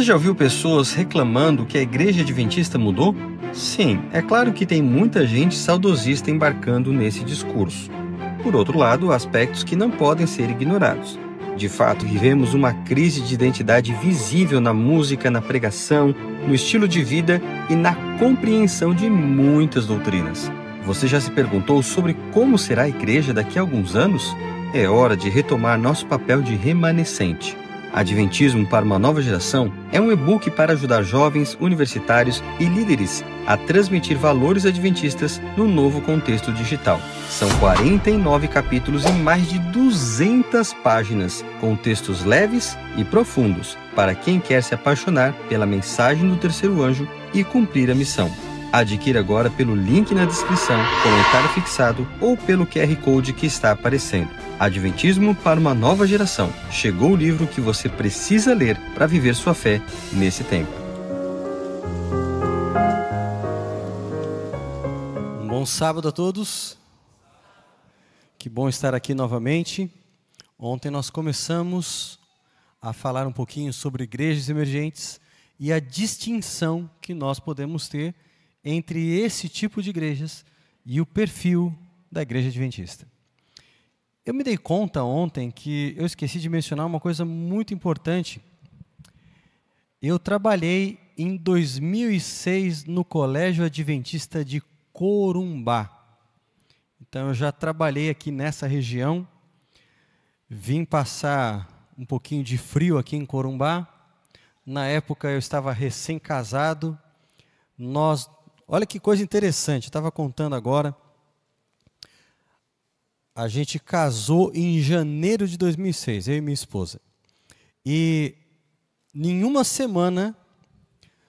Você já ouviu pessoas reclamando que a igreja adventista mudou? Sim, é claro que tem muita gente saudosista embarcando nesse discurso. Por outro lado, há aspectos que não podem ser ignorados. De fato, vivemos uma crise de identidade visível na música, na pregação, no estilo de vida e na compreensão de muitas doutrinas. Você já se perguntou sobre como será a igreja daqui a alguns anos? É hora de retomar nosso papel de remanescente. Adventismo para uma nova geração é um e-book para ajudar jovens, universitários e líderes a transmitir valores adventistas no novo contexto digital. São 49 capítulos e mais de 200 páginas, com textos leves e profundos, para quem quer se apaixonar pela mensagem do terceiro anjo e cumprir a missão. Adquira agora pelo link na descrição, comentário fixado ou pelo QR Code que está aparecendo. Adventismo para uma nova geração. Chegou o livro que você precisa ler para viver sua fé nesse tempo. Um bom sábado a todos. Que bom estar aqui novamente. Ontem nós começamos a falar um pouquinho sobre igrejas emergentes e a distinção que nós podemos ter entre esse tipo de igrejas e o perfil da igreja adventista. Eu me dei conta ontem que eu esqueci de mencionar uma coisa muito importante. Eu trabalhei em 2006 no Colégio Adventista de Corumbá. Então eu já trabalhei aqui nessa região, vim passar um pouquinho de frio aqui em Corumbá. Na época eu estava recém-casado. Olha que coisa interessante, eu estava contando agora. A gente casou em janeiro de 2006, eu e minha esposa. E em uma semana,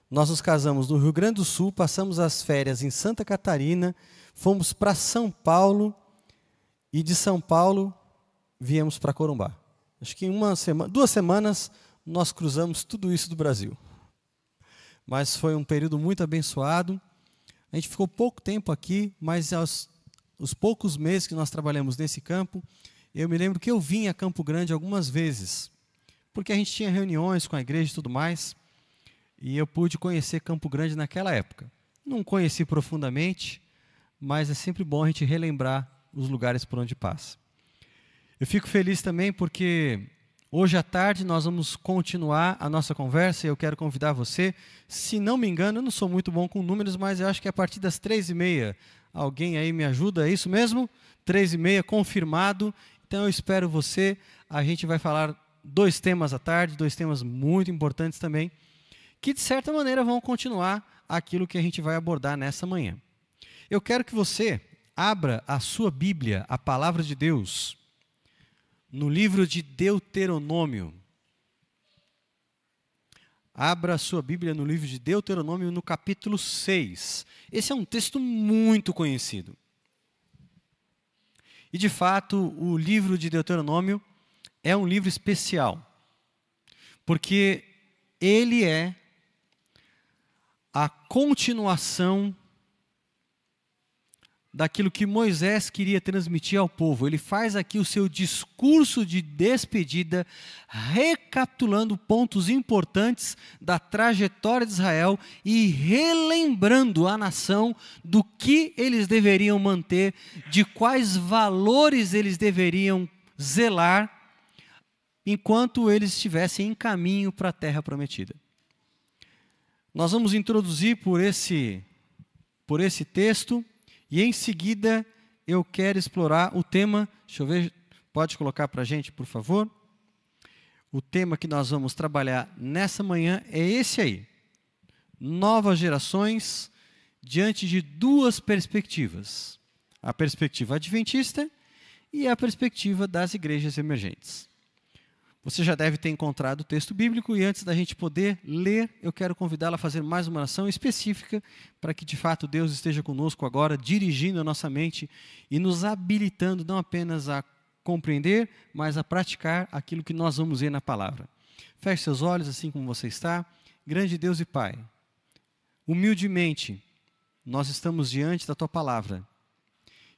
nós nos casamos no Rio Grande do Sul, passamos as férias em Santa Catarina, fomos para São Paulo e de São Paulo viemos para Corumbá. Acho que em 2 semanas nós cruzamos tudo isso do Brasil. Mas foi um período muito abençoado. A gente ficou pouco tempo aqui, mas os poucos meses que nós trabalhamos nesse campo, eu me lembro que eu vim a Campo Grande algumas vezes, porque a gente tinha reuniões com a igreja e tudo mais, e eu pude conhecer Campo Grande naquela época. Não conheci profundamente, mas é sempre bom a gente relembrar os lugares por onde passa. Eu fico feliz também porque hoje à tarde nós vamos continuar a nossa conversa e eu quero convidar você, se não me engano, eu não sou muito bom com números, mas eu acho que é a partir das 3h30, alguém aí me ajuda, é isso mesmo? 3h30, confirmado. Então eu espero você, a gente vai falar 2 temas à tarde, 2 temas muito importantes também, que de certa maneira vão continuar aquilo que a gente vai abordar nessa manhã. Eu quero que você abra a sua Bíblia, a Palavra de Deus, no livro de Deuteronômio. Abra a sua Bíblia no livro de Deuteronômio, no capítulo 6. Esse é um texto muito conhecido. E, de fato, o livro de Deuteronômio é um livro especial, porque ele é a continuação daquilo que Moisés queria transmitir ao povo. Ele faz aqui o seu discurso de despedida, recapitulando pontos importantes da trajetória de Israel e relembrando a nação do que eles deveriam manter, de quais valores eles deveriam zelar, enquanto eles estivessem em caminho para a terra prometida. Nós vamos introduzir por esse texto. E em seguida, eu quero explorar o tema, deixa eu ver, pode colocar para a gente, por favor? O tema que nós vamos trabalhar nessa manhã é esse aí. Novas gerações diante de 2 perspectivas. A perspectiva adventista e a perspectiva das igrejas emergentes. Você já deve ter encontrado o texto bíblico e antes da gente poder ler, eu quero convidá-la a fazer mais uma oração específica para que de fato Deus esteja conosco agora, dirigindo a nossa mente e nos habilitando não apenas a compreender, mas a praticar aquilo que nós vamos ver na palavra. Feche seus olhos assim como você está. Grande Deus e Pai, humildemente nós estamos diante da Tua palavra.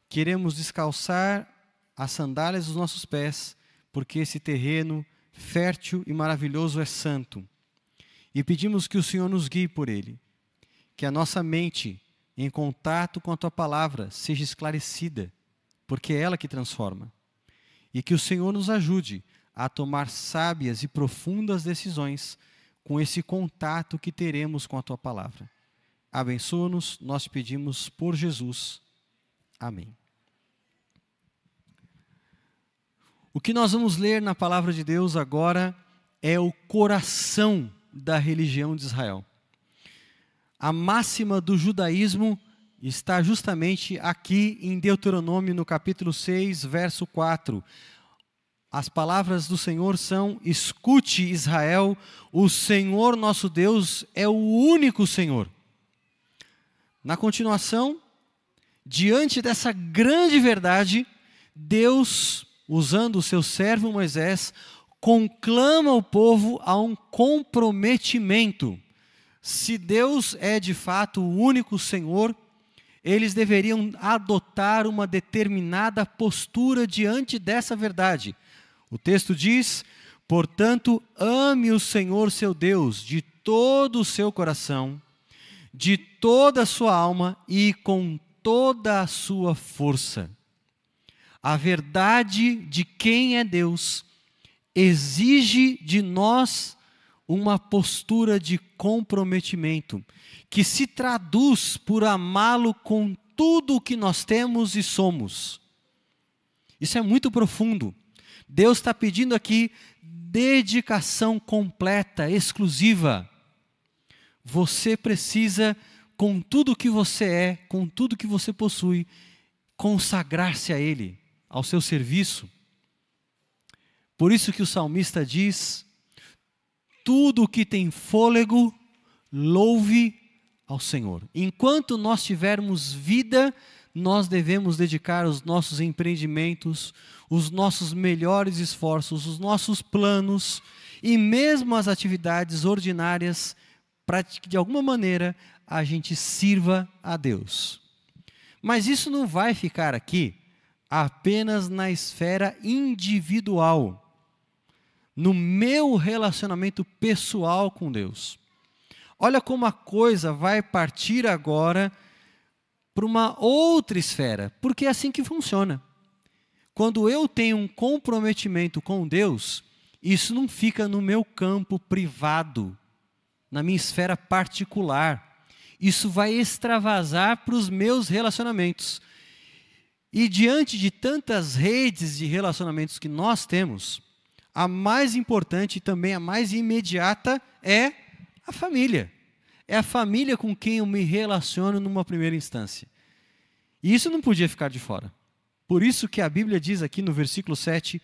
Queremos descalçar as sandálias dos nossos pés, porque esse terreno fértil e maravilhoso é santo. e pedimos que o Senhor nos guie por ele. Que a nossa mente, em contato com a Tua palavra, seja esclarecida, porque é ela que transforma. E que o Senhor nos ajude a tomar sábias e profundas decisões com esse contato que teremos com a Tua palavra. Abençoa-nos, nós te pedimos por Jesus. Amém. O que nós vamos ler na palavra de Deus agora é o coração da religião de Israel. A máxima do judaísmo está justamente aqui em Deuteronômio, no capítulo 6, verso 4. As palavras do Senhor são: escute, Israel, o Senhor nosso Deus é o único Senhor. Na continuação, diante dessa grande verdade, Deus, usando o seu servo Moisés, conclama o povo a um comprometimento. Se Deus é de fato o único Senhor, eles deveriam adotar uma determinada postura diante dessa verdade. O texto diz: portanto, ame o Senhor seu Deus de todo o seu coração, de toda a sua alma e com toda a sua força. A verdade de quem é Deus exige de nós uma postura de comprometimento, que se traduz por amá-lo com tudo o que nós temos e somos. Isso é muito profundo. Deus está pedindo aqui dedicação completa, exclusiva. Você precisa, com tudo que você é, com tudo que você possui, consagrar-se a Ele, ao seu serviço. Por isso que o salmista diz: tudo que tem fôlego, louve ao Senhor. Enquanto nós tivermos vida, nós devemos dedicar os nossos empreendimentos, os nossos melhores esforços, os nossos planos e mesmo as atividades ordinárias para que de alguma maneira a gente sirva a Deus. Mas isso não vai ficar aqui apenas na esfera individual, no meu relacionamento pessoal com Deus. Olha como a coisa vai partir agora para uma outra esfera, porque é assim que funciona. Quando eu tenho um comprometimento com Deus, isso não fica no meu campo privado, na minha esfera particular. Isso vai extravasar para os meus relacionamentos. E diante de tantas redes de relacionamentos que nós temos, a mais importante e também a mais imediata é a família. É a família com quem eu me relaciono numa primeira instância. E isso não podia ficar de fora. Por isso que a Bíblia diz aqui no versículo 7,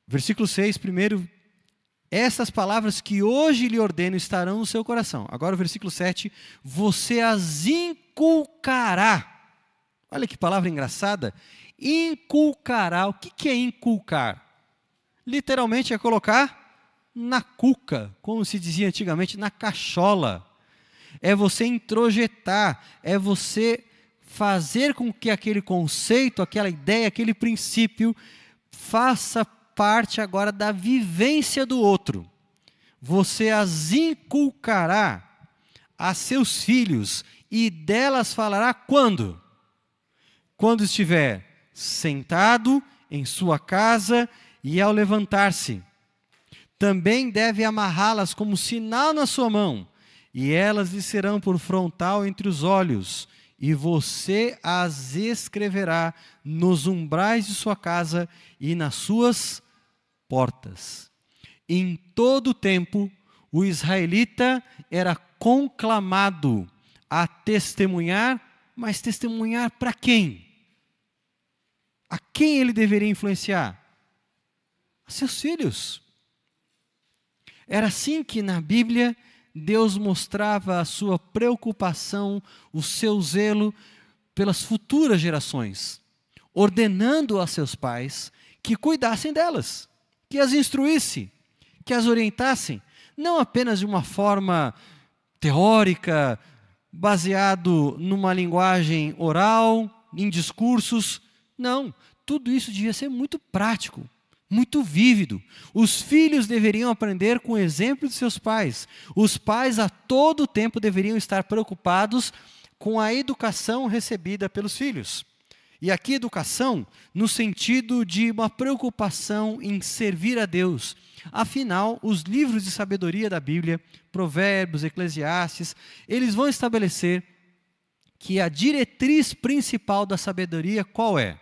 versículo 6, primeiro: essas palavras que hoje lhe ordeno estarão no seu coração. Agora o versículo 7, você as inculcará. Olha que palavra engraçada. Inculcará. O que é inculcar? Literalmente é colocar na cuca, como se dizia antigamente, na cachola. É você introjetar, é você fazer com que aquele conceito, aquela ideia, aquele princípio faça parte agora da vivência do outro. Você as inculcará a seus filhos e delas falará quando? Quando estiver sentado em sua casa e ao levantar-se. Também deve amarrá-las como sinal na sua mão, e elas lhe serão por frontal entre os olhos, e você as escreverá nos umbrais de sua casa e nas suas portas. Em todo o tempo, o israelita era conclamado a testemunhar, mas testemunhar para quem? A quem ele deveria influenciar? A seus filhos. Era assim que na Bíblia Deus mostrava a sua preocupação, o seu zelo pelas futuras gerações, ordenando a seus pais que cuidassem delas, que as instruíssem, que as orientassem, não apenas de uma forma teórica, baseado numa linguagem oral, em discursos. Não, tudo isso devia ser muito prático, muito vívido. Os filhos deveriam aprender com o exemplo de seus pais. Os pais a todo tempo deveriam estar preocupados com a educação recebida pelos filhos. E aqui educação no sentido de uma preocupação em servir a Deus. Afinal, os livros de sabedoria da Bíblia, Provérbios, Eclesiastes, eles vão estabelecer que a diretriz principal da sabedoria qual é?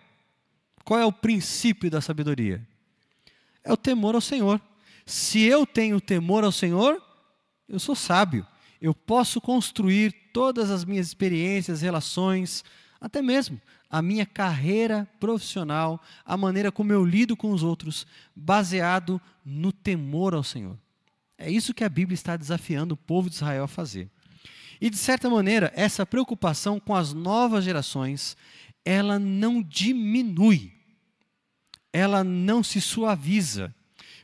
Qual é o princípio da sabedoria? É o temor ao Senhor. Se eu tenho temor ao Senhor, eu sou sábio. Eu posso construir todas as minhas experiências, relações, até mesmo a minha carreira profissional, a maneira como eu lido com os outros, baseado no temor ao Senhor. É isso que a Bíblia está desafiando o povo de Israel a fazer. E, de certa maneira, essa preocupação com as novas gerações, ela não diminui, ela não se suaviza.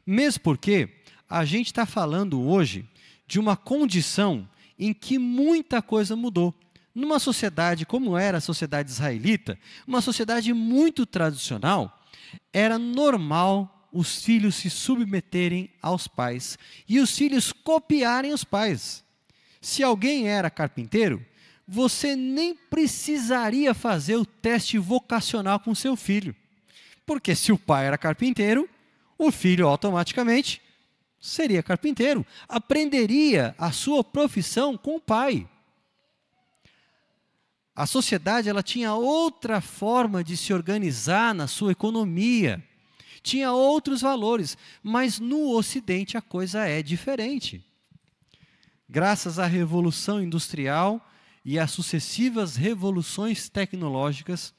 Mesmo porque a gente está falando hoje de uma condição em que muita coisa mudou. Numa sociedade como era a sociedade israelita, uma sociedade muito tradicional, era normal os filhos se submeterem aos pais e os filhos copiarem os pais. Se alguém era carpinteiro, você nem precisaria fazer o teste vocacional com seu filho. Porque se o pai era carpinteiro, o filho automaticamente seria carpinteiro. Aprenderia a sua profissão com o pai. A sociedade ela tinha outra forma de se organizar na sua economia. Tinha outros valores. Mas no Ocidente a coisa é diferente. Graças à Revolução Industrial e às sucessivas revoluções tecnológicas,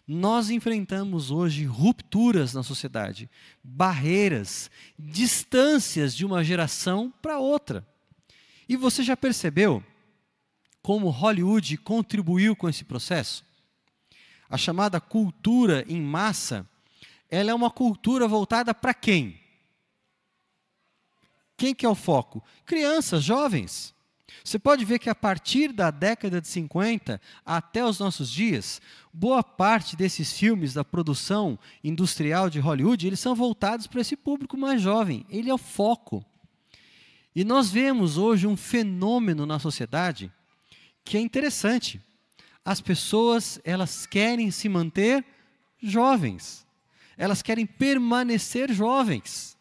nós enfrentamos hoje rupturas na sociedade, barreiras, distâncias de uma geração para outra. E você já percebeu como Hollywood contribuiu com esse processo? A chamada cultura em massa, ela é uma cultura voltada para quem? Quem que é o foco? Crianças, jovens. Você pode ver que a partir da década de 50 até os nossos dias, boa parte desses filmes da produção industrial de Hollywood, eles são voltados para esse público mais jovem. Ele é o foco. E nós vemos hoje um fenômeno na sociedade que é interessante. As pessoas, elas querem se manter jovens. Elas querem permanecer jovens.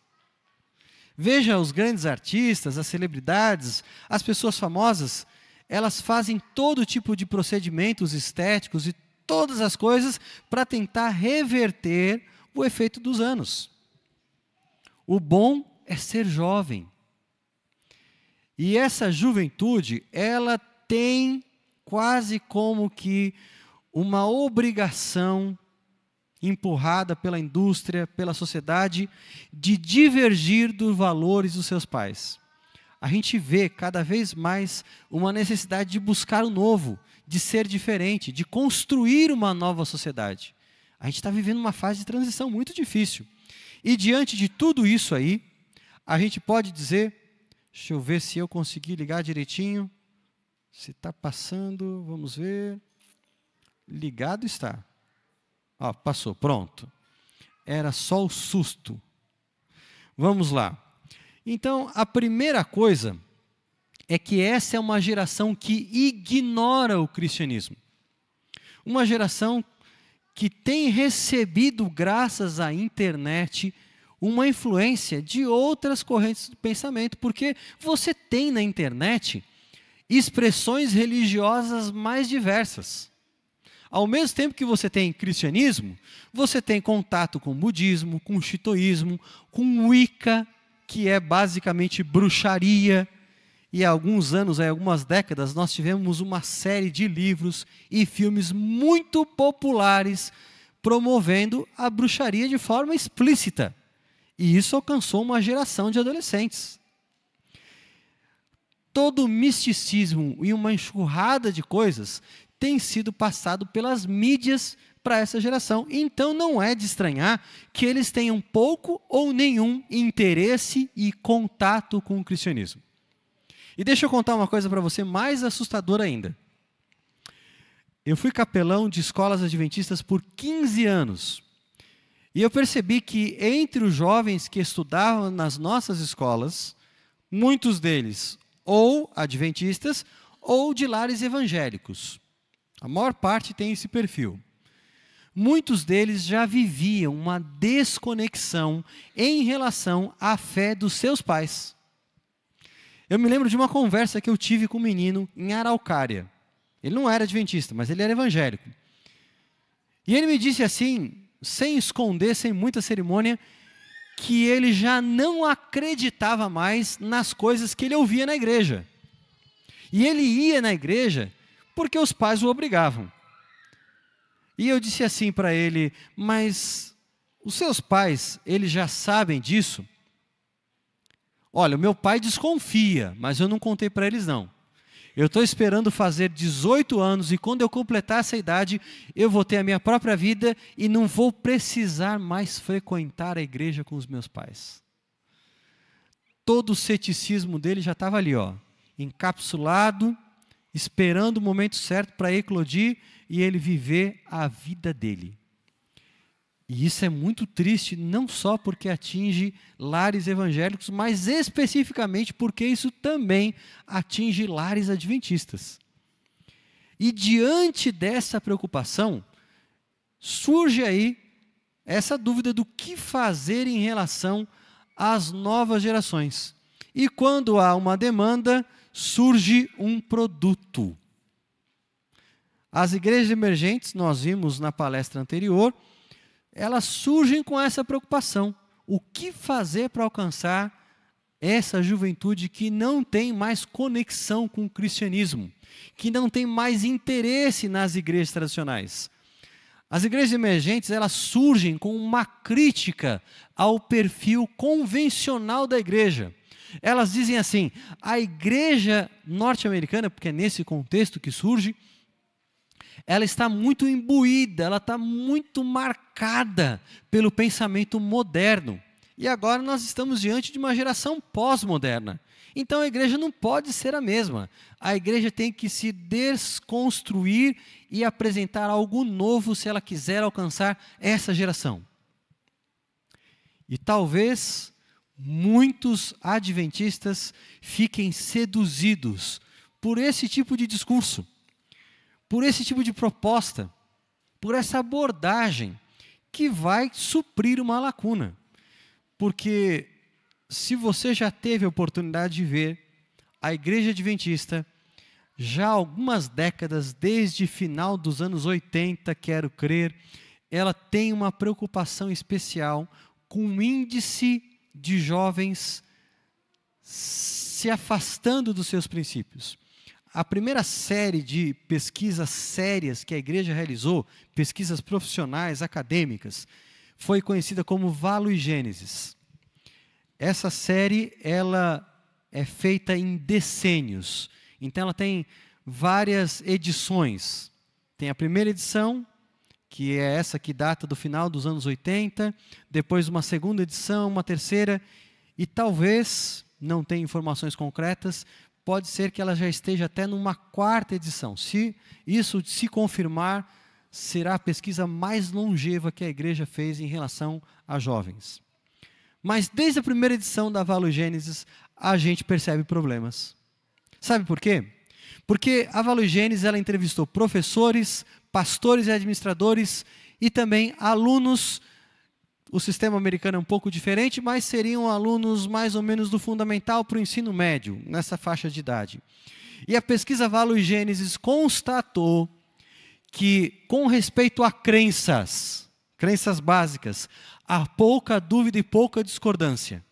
Veja os grandes artistas, as celebridades, as pessoas famosas, elas fazem todo tipo de procedimentos estéticos e todas as coisas para tentar reverter o efeito dos anos. O bom é ser jovem. E essa juventude, ela tem quase como que uma obrigação empurrada pela indústria, pela sociedade, de divergir dos valores dos seus pais. A gente vê cada vez mais uma necessidade de buscar o novo, de ser diferente, de construir uma nova sociedade. A gente está vivendo uma fase de transição muito difícil. E diante de tudo isso aí, a gente pode dizer, deixa eu ver se eu consegui ligar direitinho, se está passando, vamos ver, ligado está. Ó, passou, pronto. Era só o susto. Vamos lá. Então, a primeira coisa é que essa é uma geração que ignora o cristianismo. Uma geração que tem recebido, graças à internet, uma influência de outras correntes de pensamento, porque você tem na internet expressões religiosas mais diversas. Ao mesmo tempo que você tem cristianismo, você tem contato com budismo, com shintoísmo, com Wicca, que é basicamente bruxaria. E há alguns anos, há algumas décadas, nós tivemos uma série de livros e filmes muito populares promovendo a bruxaria de forma explícita. E isso alcançou uma geração de adolescentes. Todo o misticismo e uma enxurrada de coisas tem sido passado pelas mídias para essa geração. Então não é de estranhar que eles tenham pouco ou nenhum interesse e contato com o cristianismo. E deixa eu contar uma coisa para você mais assustadora ainda. Eu fui capelão de escolas adventistas por 15 anos. E eu percebi que entre os jovens que estudavam nas nossas escolas, muitos deles ou adventistas ou de lares evangélicos. A maior parte tem esse perfil. Muitos deles já viviam uma desconexão em relação à fé dos seus pais. Eu me lembro de uma conversa que eu tive com um menino em Araucária. Ele não era adventista, mas ele era evangélico. E ele me disse assim, sem esconder, sem muita cerimônia, que ele já não acreditava mais nas coisas que ele ouvia na igreja. E ele ia na igreja porque os pais o obrigavam. E eu disse assim para ele, mas os seus pais, eles já sabem disso? Olha, o meu pai desconfia, mas eu não contei para eles não. Eu estou esperando fazer 18 anos e quando eu completar essa idade, eu vou ter a minha própria vida e não vou precisar mais frequentar a igreja com os meus pais. Todo o ceticismo dele já estava ali, encapsulado, esperando o momento certo para eclodir e ele viver a vida dele. E isso é muito triste, não só porque atinge lares evangélicos, mas especificamente porque isso também atinge lares adventistas. E diante dessa preocupação, surge aí essa dúvida do que fazer em relação às novas gerações. E quando há uma demanda, surge um produto. As igrejas emergentes, nós vimos na palestra anterior, elas surgem com essa preocupação. O que fazer para alcançar essa juventude que não tem mais conexão com o cristianismo, que não tem mais interesse nas igrejas tradicionais? As igrejas emergentes, elas surgem com uma crítica ao perfil convencional da igreja. Elas dizem assim, a igreja norte-americana, porque é nesse contexto que surge, ela está muito imbuída, ela está muito marcada pelo pensamento moderno. E agora nós estamos diante de uma geração pós-moderna. Então a igreja não pode ser a mesma. A igreja tem que se desconstruir e apresentar algo novo se ela quiser alcançar essa geração. E talvez muitos adventistas fiquem seduzidos por esse tipo de discurso, por esse tipo de proposta, por essa abordagem que vai suprir uma lacuna. Porque se você já teve a oportunidade de ver a igreja adventista, já há algumas décadas, desde final dos anos 80, quero crer, ela tem uma preocupação especial com o índice de jovens se afastando dos seus princípios. A primeira série de pesquisas sérias que a igreja realizou, pesquisas profissionais, acadêmicas, foi conhecida como Valo e Gênesis. Essa série, ela é feita em decênios. Então, ela tem várias edições. Tem a primeira edição, que é essa que data do final dos anos 80, depois uma segunda edição, uma terceira, e talvez, não tem informações concretas, pode ser que ela já esteja até numa quarta edição. Se isso se confirmar, será a pesquisa mais longeva que a igreja fez em relação a jovens. Mas desde a primeira edição da Valo Gênesis, a gente percebe problemas. Sabe por quê? Porque a Valo Gênesis, ela entrevistou professores, pastores e administradores e também alunos. O sistema americano é um pouco diferente, mas seriam alunos mais ou menos do fundamental para o ensino médio, nessa faixa de idade. E a pesquisa Valo Gênesis constatou que, com respeito a crenças básicas, há pouca dúvida e pouca discordância.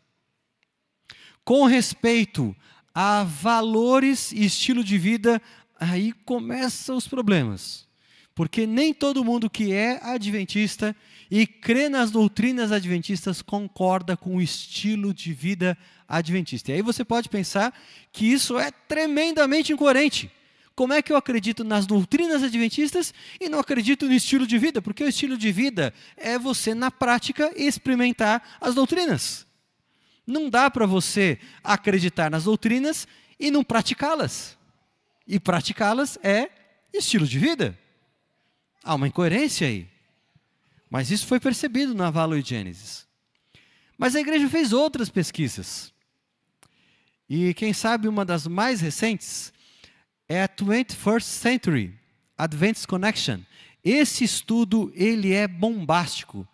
Com respeito a valores e estilo de vida, aí começam os problemas. Porque nem todo mundo que é adventista e crê nas doutrinas adventistas concorda com o estilo de vida adventista. E aí você pode pensar que isso é tremendamente incoerente. Como é que eu acredito nas doutrinas adventistas e não acredito no estilo de vida? Porque o estilo de vida é você, na prática, experimentar as doutrinas. Não dá para você acreditar nas doutrinas e não praticá-las. E praticá-las é estilo de vida. Há uma incoerência aí. Mas isso foi percebido na Valo e Gênesis. Mas a igreja fez outras pesquisas. E quem sabe uma das mais recentes é a 21st Century Adventist Connection. Esse estudo ele é bombástico,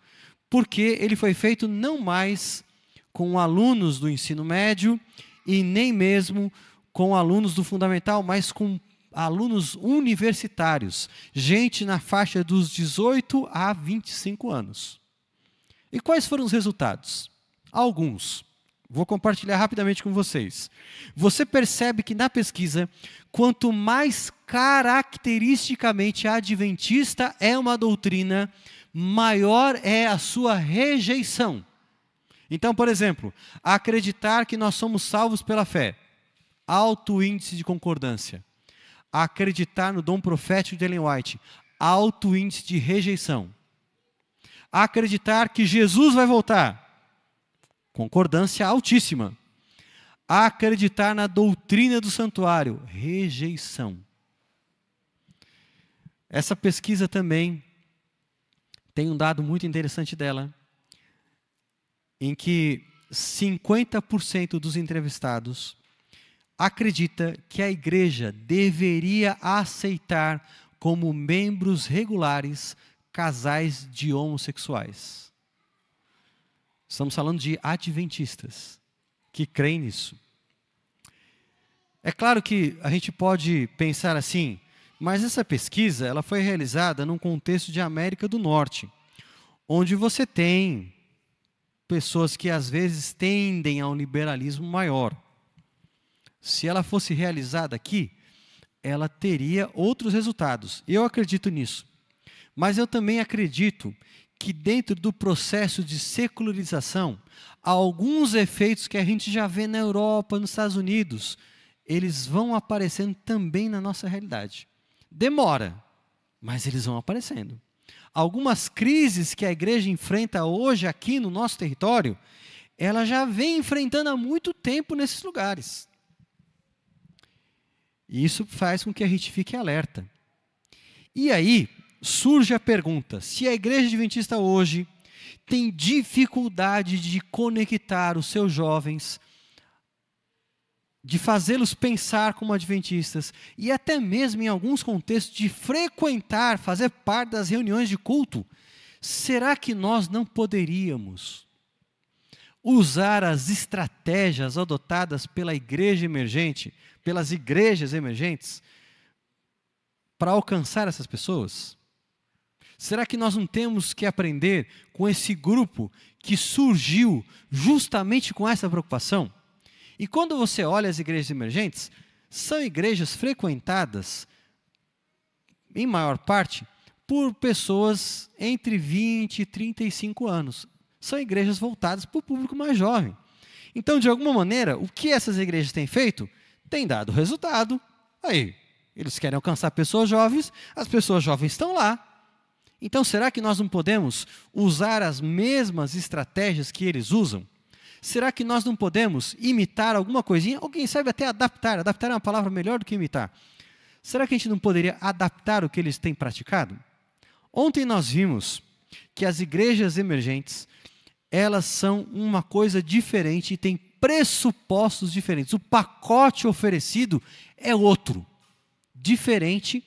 porque ele foi feito não mais com alunos do ensino médio e nem mesmo com alunos do fundamental, mas com alunos universitários, gente na faixa dos 18 a 25 anos. E quais foram os resultados? Alguns. Vou compartilhar rapidamente com vocês. Você percebe que na pesquisa, quanto mais caracteristicamente adventista é uma doutrina, maior é a sua rejeição. Então, por exemplo, acreditar que nós somos salvos pela fé, alto índice de concordância. Acreditar no dom profético de Ellen White, alto índice de rejeição. Acreditar que Jesus vai voltar, concordância altíssima. Acreditar na doutrina do santuário, rejeição. Essa pesquisa também tem um dado muito interessante dela, em que 50% dos entrevistados acredita que a igreja deveria aceitar como membros regulares casais de homossexuais. Estamos falando de adventistas que creem nisso. É claro que a gente pode pensar assim, mas essa pesquisa ela foi realizada num contexto de América do Norte, onde você tem pessoas que às vezes tendem a um liberalismo maior. Se ela fosse realizada aqui, ela teria outros resultados. Eu acredito nisso. Mas eu também acredito que dentro do processo de secularização, alguns efeitos que a gente já vê na Europa, nos Estados Unidos, eles vão aparecendo também na nossa realidade. Demora, mas eles vão aparecendo. Algumas crises que a igreja enfrenta hoje aqui no nosso território, ela já vem enfrentando há muito tempo nesses lugares. E isso faz com que a gente fique alerta. E aí surge a pergunta, se a igreja adventista hoje tem dificuldade de conectar os seus jovens, de fazê-los pensar como adventistas, e até mesmo em alguns contextos de frequentar, fazer parte das reuniões de culto, será que nós não poderíamos usar as estratégias adotadas pela igreja emergente, pelas igrejas emergentes, para alcançar essas pessoas? Será que nós não temos que aprender com esse grupo que surgiu justamente com essa preocupação? E quando você olha as igrejas emergentes, são igrejas frequentadas, em maior parte, por pessoas entre 20 e 35 anos. São igrejas voltadas para o público mais jovem. Então, de alguma maneira, o que essas igrejas têm feito? Tem dado resultado. Aí, eles querem alcançar pessoas jovens, as pessoas jovens estão lá. Então, será que nós não podemos usar as mesmas estratégias que eles usam? Será que nós não podemos imitar alguma coisinha? Ou quem sabe até adaptar. Adaptar é uma palavra melhor do que imitar. Será que a gente não poderia adaptar o que eles têm praticado? Ontem nós vimos que as igrejas emergentes, elas são uma coisa diferente e têm pressupostos diferentes. O pacote oferecido é outro, diferente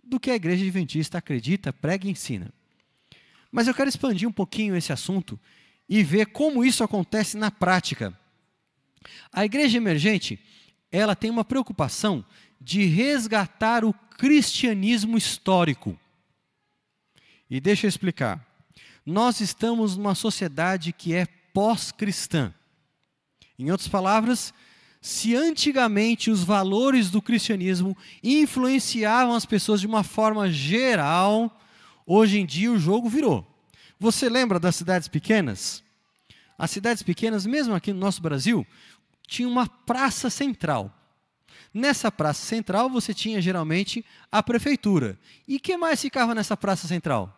do que a igreja adventista acredita, prega e ensina. Mas eu quero expandir um pouquinho esse assunto e ver como isso acontece na prática. A igreja emergente, ela tem uma preocupação de resgatar o cristianismo histórico. E deixa eu explicar. Nós estamos numa sociedade que é pós-cristã. Em outras palavras, se antigamente os valores do cristianismo influenciavam as pessoas de uma forma geral, hoje em dia o jogo virou. Você lembra das cidades pequenas? As cidades pequenas, mesmo aqui no nosso Brasil, tinha uma praça central. Nessa praça central você tinha geralmente a prefeitura. E o que mais ficava nessa praça central?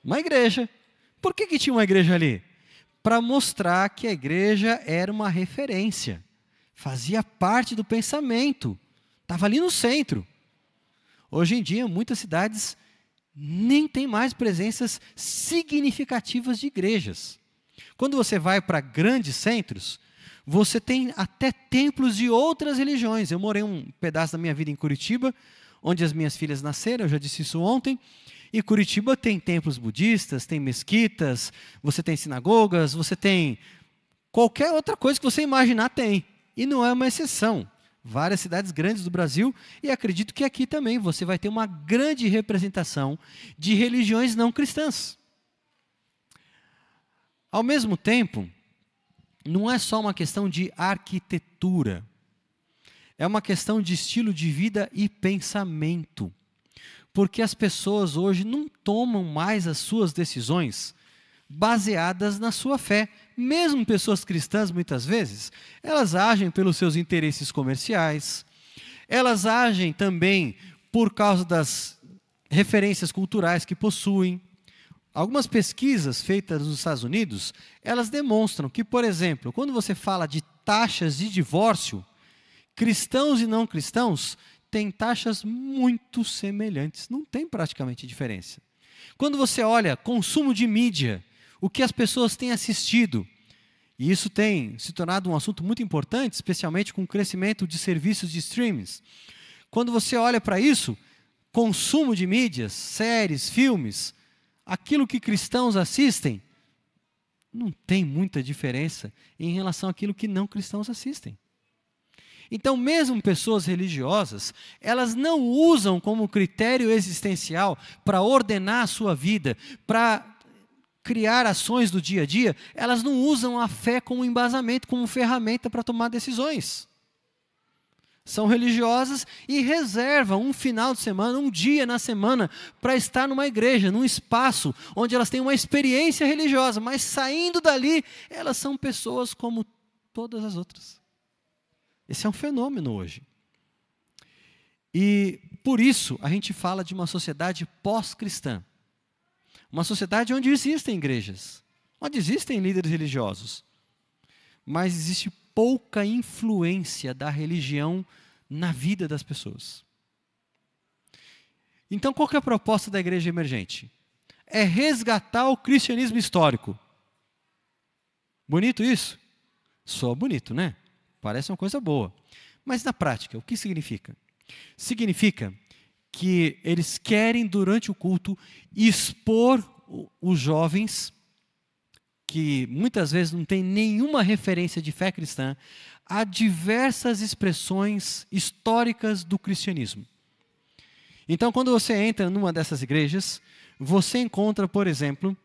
Uma igreja. Por que tinha uma igreja ali? Para mostrar que a igreja era uma referência. Fazia parte do pensamento. Estava ali no centro. Hoje em dia, muitas cidades nem tem mais presenças significativas de igrejas. Quando você vai para grandes centros, você tem até templos de outras religiões. Eu morei um pedaço da minha vida em Curitiba, onde as minhas filhas nasceram, eu já disse isso ontem. E Curitiba tem templos budistas, tem mesquitas, você tem sinagogas, você tem qualquer outra coisa que você imaginar tem. E não é uma exceção. Várias cidades grandes do Brasil, e acredito que aqui também você vai ter uma grande representação de religiões não cristãs. Ao mesmo tempo, não é só uma questão de arquitetura, é uma questão de estilo de vida e pensamento. Porque as pessoas hoje não tomam mais as suas decisões baseadas na sua fé. Mesmo pessoas cristãs, muitas vezes, elas agem pelos seus interesses comerciais, elas agem também por causa das referências culturais que possuem. Algumas pesquisas feitas nos Estados Unidos, elas demonstram que, por exemplo, quando você fala de taxas de divórcio, cristãos e não cristãos têm taxas muito semelhantes, não tem praticamente diferença. Quando você olha consumo de mídia, o que as pessoas têm assistido, e isso tem se tornado um assunto muito importante, especialmente com o crescimento de serviços de streamings. Quando você olha para isso, consumo de mídias, séries, filmes, aquilo que cristãos assistem, não tem muita diferença em relação àquilo que não cristãos assistem. Então, mesmo pessoas religiosas, elas não usam como critério existencial para ordenar a sua vida, para criar ações do dia a dia, elas não usam a fé como embasamento, como ferramenta para tomar decisões. São religiosas e reservam um final de semana, um dia na semana, para estar numa igreja, num espaço onde elas têm uma experiência religiosa, mas saindo dali, elas são pessoas como todas as outras. Esse é um fenômeno hoje. E por isso a gente fala de uma sociedade pós-cristã. Uma sociedade onde existem igrejas, onde existem líderes religiosos, mas existe pouca influência da religião na vida das pessoas. Então, qual que é a proposta da igreja emergente? É resgatar o cristianismo histórico. Bonito isso? Só bonito, né? Parece uma coisa boa. Mas na prática, o que significa? Significa que eles querem, durante o culto, expor os jovens, que muitas vezes não têm nenhuma referência de fé cristã, a diversas expressões históricas do cristianismo. Então, quando você entra numa dessas igrejas, você encontra, por exemplo,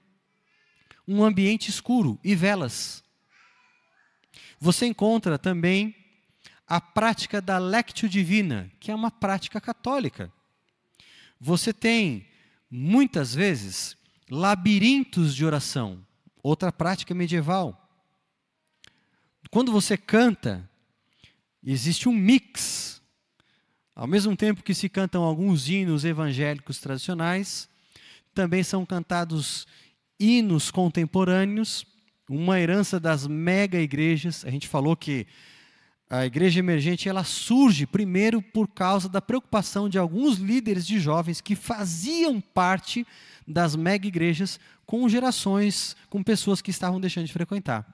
um ambiente escuro e velas. Você encontra também a prática da Lectio Divina, que é uma prática católica. Você tem, muitas vezes, labirintos de oração, outra prática medieval. Quando você canta, existe um mix. Ao mesmo tempo que se cantam alguns hinos evangélicos tradicionais, também são cantados hinos contemporâneos, uma herança das mega-igrejas. A gente falou que a igreja emergente ela surge primeiro por causa da preocupação de alguns líderes de jovens que faziam parte das mega-igrejas com gerações, com pessoas que estavam deixando de frequentar.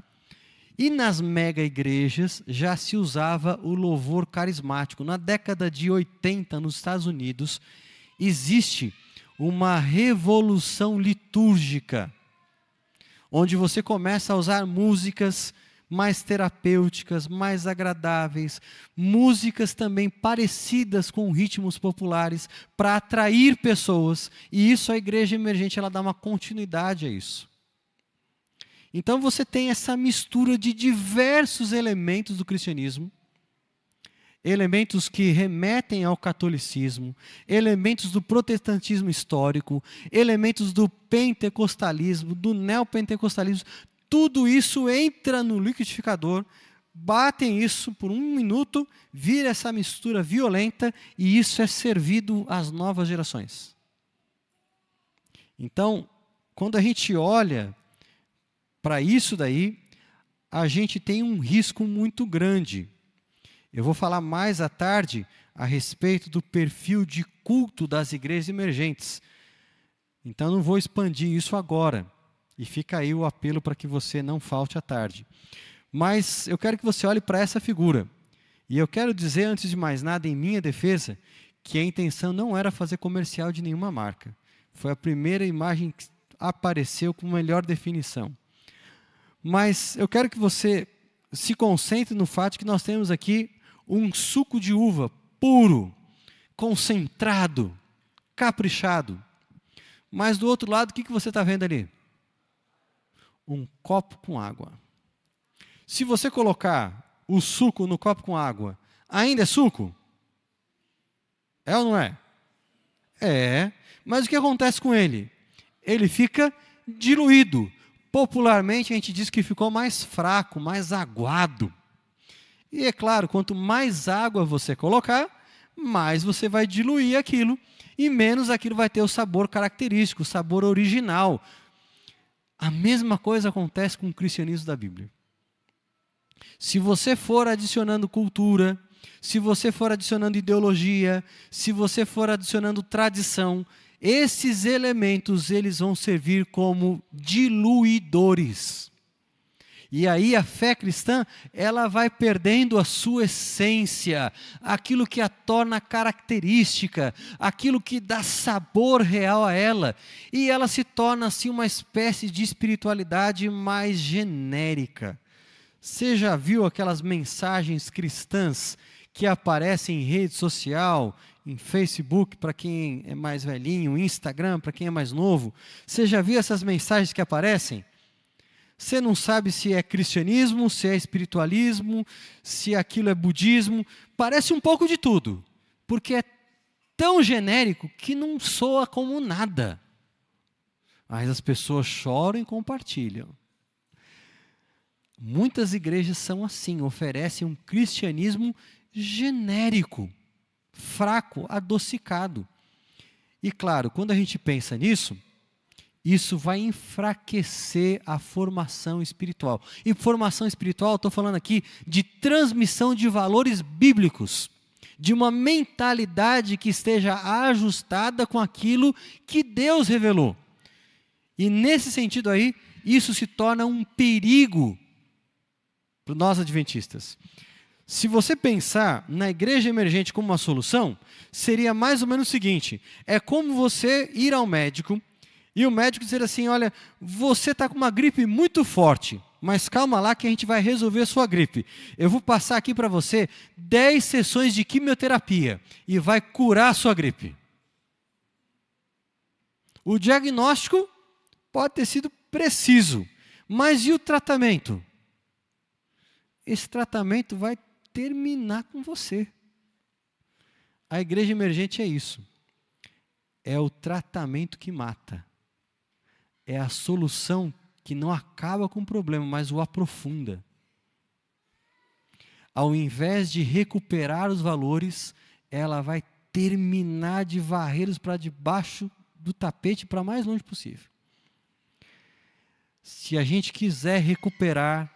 E nas mega-igrejas já se usava o louvor carismático. Na década de 80, nos Estados Unidos, existe uma revolução litúrgica, onde você começa a usar músicas mais terapêuticas, mais agradáveis, músicas também parecidas com ritmos populares, para atrair pessoas, e isso a igreja emergente ela dá uma continuidade a isso. Então você tem essa mistura de diversos elementos do cristianismo, elementos que remetem ao catolicismo, elementos do protestantismo histórico, elementos do pentecostalismo, do neopentecostalismo. Tudo isso entra no liquidificador, batem isso por 1 minuto, vira essa mistura violenta e isso é servido às novas gerações. Então, quando a gente olha para isso daí, a gente tem um risco muito grande. Eu vou falar mais à tarde a respeito do perfil de culto das igrejas emergentes. Então não vou expandir isso agora. E fica aí o apelo para que você não falte à tarde. Mas eu quero que você olhe para essa figura. E eu quero dizer, antes de mais nada, em minha defesa, que a intenção não era fazer comercial de nenhuma marca. Foi a primeira imagem que apareceu com melhor definição. Mas eu quero que você se concentre no fato de que nós temos aqui um suco de uva puro, concentrado, caprichado. Mas do outro lado, o que você está vendo ali? Um copo com água. Se você colocar o suco no copo com água, ainda é suco? É ou não é? É. Mas o que acontece com ele? Ele fica diluído. Popularmente a gente diz que ficou mais fraco, mais aguado. E é claro, quanto mais água você colocar, mais você vai diluir aquilo e menos aquilo vai ter o sabor característico, o sabor original. A mesma coisa acontece com o cristianismo da Bíblia. Se você for adicionando cultura, se você for adicionando ideologia, se você for adicionando tradição, esses elementos eles vão servir como diluidores. E aí a fé cristã, ela vai perdendo a sua essência, aquilo que a torna característica, aquilo que dá sabor real a ela. E ela se torna assim uma espécie de espiritualidade mais genérica. Você já viu aquelas mensagens cristãs que aparecem em rede social, em Facebook, para quem é mais velhinho, Instagram, para quem é mais novo? Você já viu essas mensagens que aparecem? Você não sabe se é cristianismo, se é espiritualismo, se aquilo é budismo. Parece um pouco de tudo, porque é tão genérico que não soa como nada. Mas as pessoas choram e compartilham. Muitas igrejas são assim, oferecem um cristianismo genérico, fraco, adocicado. E claro, quando a gente pensa nisso, isso vai enfraquecer a formação espiritual. E formação espiritual, estou falando aqui de transmissão de valores bíblicos, de uma mentalidade que esteja ajustada com aquilo que Deus revelou. E nesse sentido aí, isso se torna um perigo para nós adventistas. Se você pensar na igreja emergente como uma solução, seria mais ou menos o seguinte: é como você ir ao médico e o médico dizer assim, olha, você está com uma gripe muito forte, mas calma lá que a gente vai resolver a sua gripe. Eu vou passar aqui para você 10 sessões de quimioterapia e vai curar a sua gripe. O diagnóstico pode ter sido preciso, mas e o tratamento? Esse tratamento vai terminar com você. A igreja emergente é isso. É o tratamento que mata. É a solução que não acaba com o problema, mas o aprofunda. Ao invés de recuperar os valores, ela vai terminar de varrê-los para debaixo do tapete para mais longe possível. Se a gente quiser recuperar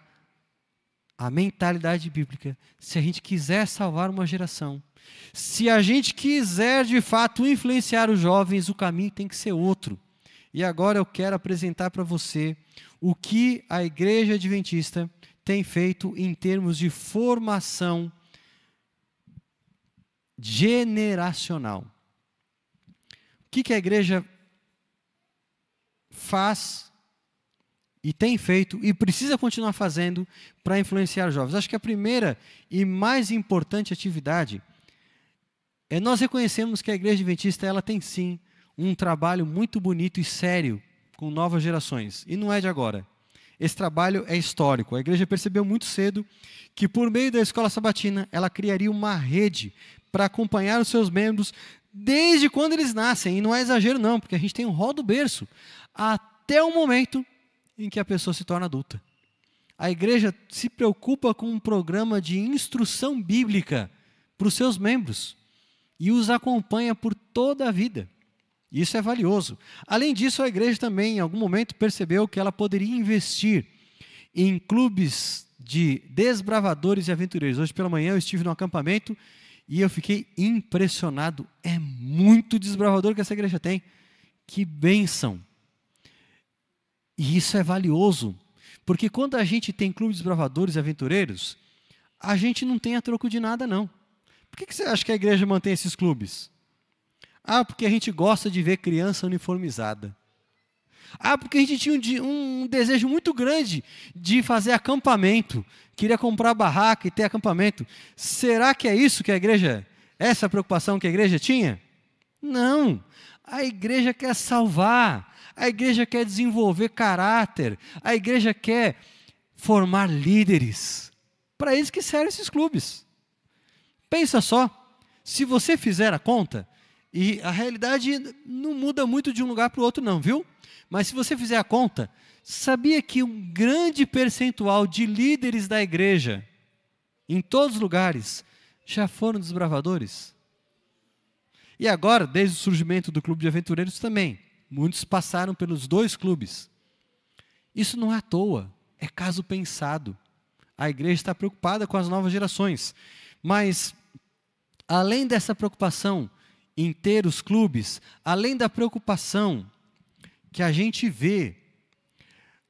a mentalidade bíblica, se a gente quiser salvar uma geração, se a gente quiser de fato influenciar os jovens, o caminho tem que ser outro. E agora eu quero apresentar para você o que a Igreja Adventista tem feito em termos de formação generacional. O que a igreja faz e tem feito e precisa continuar fazendo para influenciar jovens? Acho que a primeira e mais importante atividade é nós reconhecermos que a Igreja Adventista ela tem sim um trabalho muito bonito e sério com novas gerações. E não é de agora. Esse trabalho é histórico. A igreja percebeu muito cedo que por meio da escola sabatina ela criaria uma rede para acompanhar os seus membros desde quando eles nascem. E não é exagero não, porque a gente tem um rol do berço até o momento em que a pessoa se torna adulta. A igreja se preocupa com um programa de instrução bíblica para os seus membros e os acompanha por toda a vida. Isso é valioso. Além disso, a igreja também, em algum momento, percebeu que ela poderia investir em clubes de desbravadores e aventureiros. Hoje pela manhã eu estive no acampamento e eu fiquei impressionado. É muito desbravador que essa igreja tem. Que bênção! E isso é valioso, porque quando a gente tem clubes bravadores e aventureiros, a gente não tem a troco de nada, não. Por que você acha que a igreja mantém esses clubes? Ah, porque a gente gosta de ver criança uniformizada. Ah, porque a gente tinha um desejo muito grande de fazer acampamento. Queria comprar barraca e ter acampamento. Será que é isso que a igreja, essa preocupação que a igreja tinha? Não. A igreja quer salvar. A igreja quer desenvolver caráter. A igreja quer formar líderes. Para isso que servem esses clubes. Pensa só, se você fizer a conta, e a realidade não muda muito de um lugar para o outro não, viu? Mas se você fizer a conta, sabia que um grande percentual de líderes da igreja, em todos os lugares, já foram desbravadores? E agora, desde o surgimento do Clube de Aventureiros também, muitos passaram pelos 2 clubes. Isso não é à toa, é caso pensado. A igreja está preocupada com as novas gerações. Mas, além dessa preocupação em ter os clubes, além da preocupação que a gente vê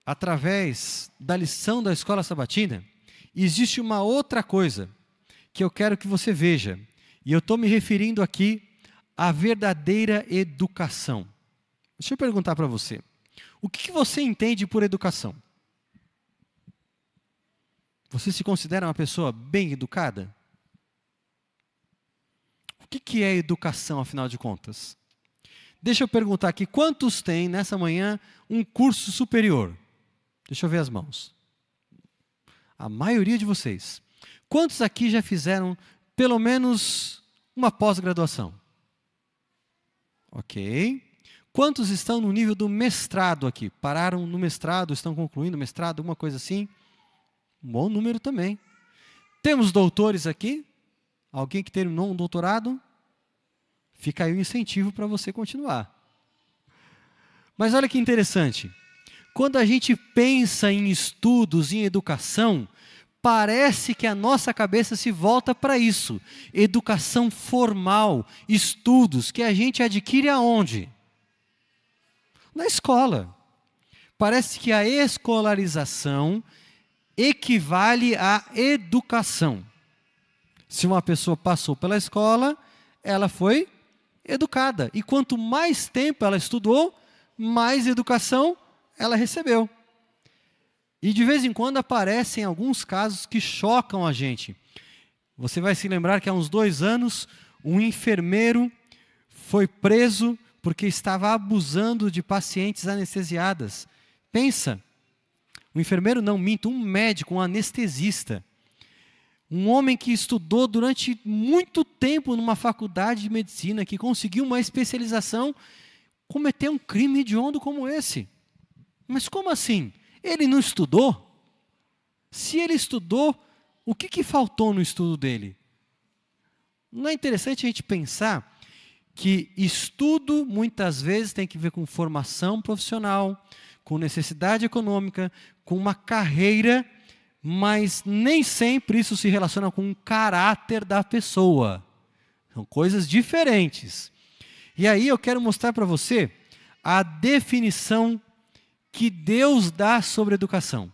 através da lição da escola sabatina, existe uma outra coisa que eu quero que você veja. E eu estou me referindo aqui à verdadeira educação. Deixa eu perguntar para você. O que você entende por educação? Você se considera uma pessoa bem educada? O que é educação, afinal de contas? Deixa eu perguntar aqui, quantos têm nessa manhã um curso superior? Deixa eu ver as mãos. A maioria de vocês. Quantos aqui já fizeram pelo menos uma pós-graduação? Ok. Quantos estão no nível do mestrado aqui? Pararam no mestrado, estão concluindo o mestrado, alguma coisa assim? Um bom número também. Temos doutores aqui? Alguém que terminou um doutorado? Fica aí o incentivo para você continuar. Mas olha que interessante. Quando a gente pensa em estudos, em educação, parece que a nossa cabeça se volta para isso. Educação formal, estudos que a gente adquire aonde? Na escola. Parece que a escolarização equivale à educação. Se uma pessoa passou pela escola, ela foi educada. E quanto mais tempo ela estudou, mais educação ela recebeu. E de vez em quando aparecem alguns casos que chocam a gente. Você vai se lembrar que há uns 2 anos, um enfermeiro foi preso porque estava abusando de pacientes anestesiadas. Pensa, um enfermeiro não, minto, um médico, um anestesista. Um homem que estudou durante muito tempo numa faculdade de medicina, que conseguiu uma especialização, cometeu um crime hediondo como esse. Mas como assim? Ele não estudou? Se ele estudou, o que faltou no estudo dele? Não é interessante a gente pensar que estudo muitas vezes tem que ver com formação profissional, com necessidade econômica, com uma carreira, mas nem sempre isso se relaciona com o caráter da pessoa. São coisas diferentes. E aí eu quero mostrar para você a definição que Deus dá sobre educação.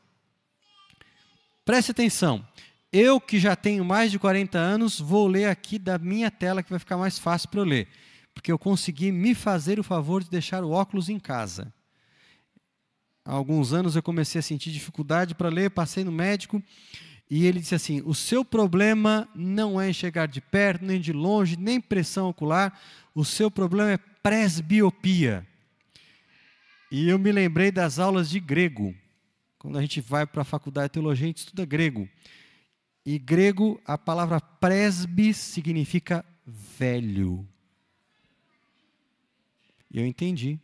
Preste atenção. Eu, que já tenho mais de 40 anos, vou ler aqui da minha tela, que vai ficar mais fácil para eu ler. Porque eu consegui me fazer o favor de deixar o óculos em casa. Há alguns anos eu comecei a sentir dificuldade para ler, passei no médico, e ele disse assim, o seu problema não é enxergar de perto, nem de longe, nem pressão ocular, o seu problema é presbiopia. E eu me lembrei das aulas de grego. Quando a gente vai para a faculdade de teologia, a gente estuda grego. E grego, a palavra presbi significa velho. E eu entendi.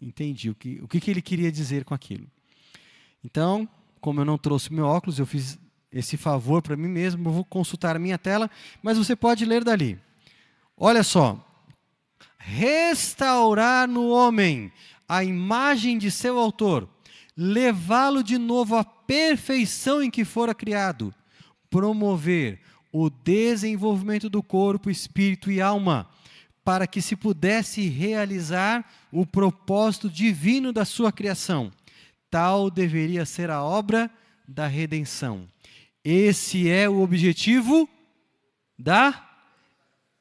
Entendi o que ele queria dizer com aquilo. Então, como eu não trouxe meu óculos, eu fiz esse favor para mim mesmo, eu vou consultar a minha tela, mas você pode ler dali. Olha só. Restaurar no homem a imagem de seu autor, levá-lo de novo à perfeição em que fora criado, promover o desenvolvimento do corpo, espírito e alma, para que se pudesse realizar o propósito divino da sua criação. Tal deveria ser a obra da redenção. Esse é o objetivo da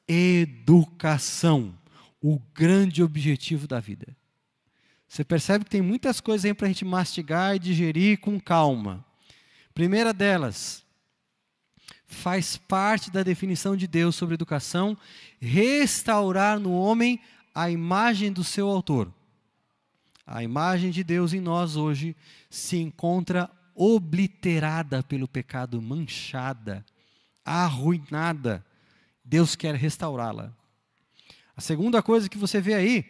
educação, o grande objetivo da vida. Você percebe que tem muitas coisas aí para a gente mastigar e digerir com calma. Primeira delas, faz parte da definição de Deus sobre educação, restaurar no homem a imagem do seu autor. A imagem de Deus em nós hoje se encontra obliterada pelo pecado, manchada, arruinada. Deus quer restaurá-la. A segunda coisa que você vê aí,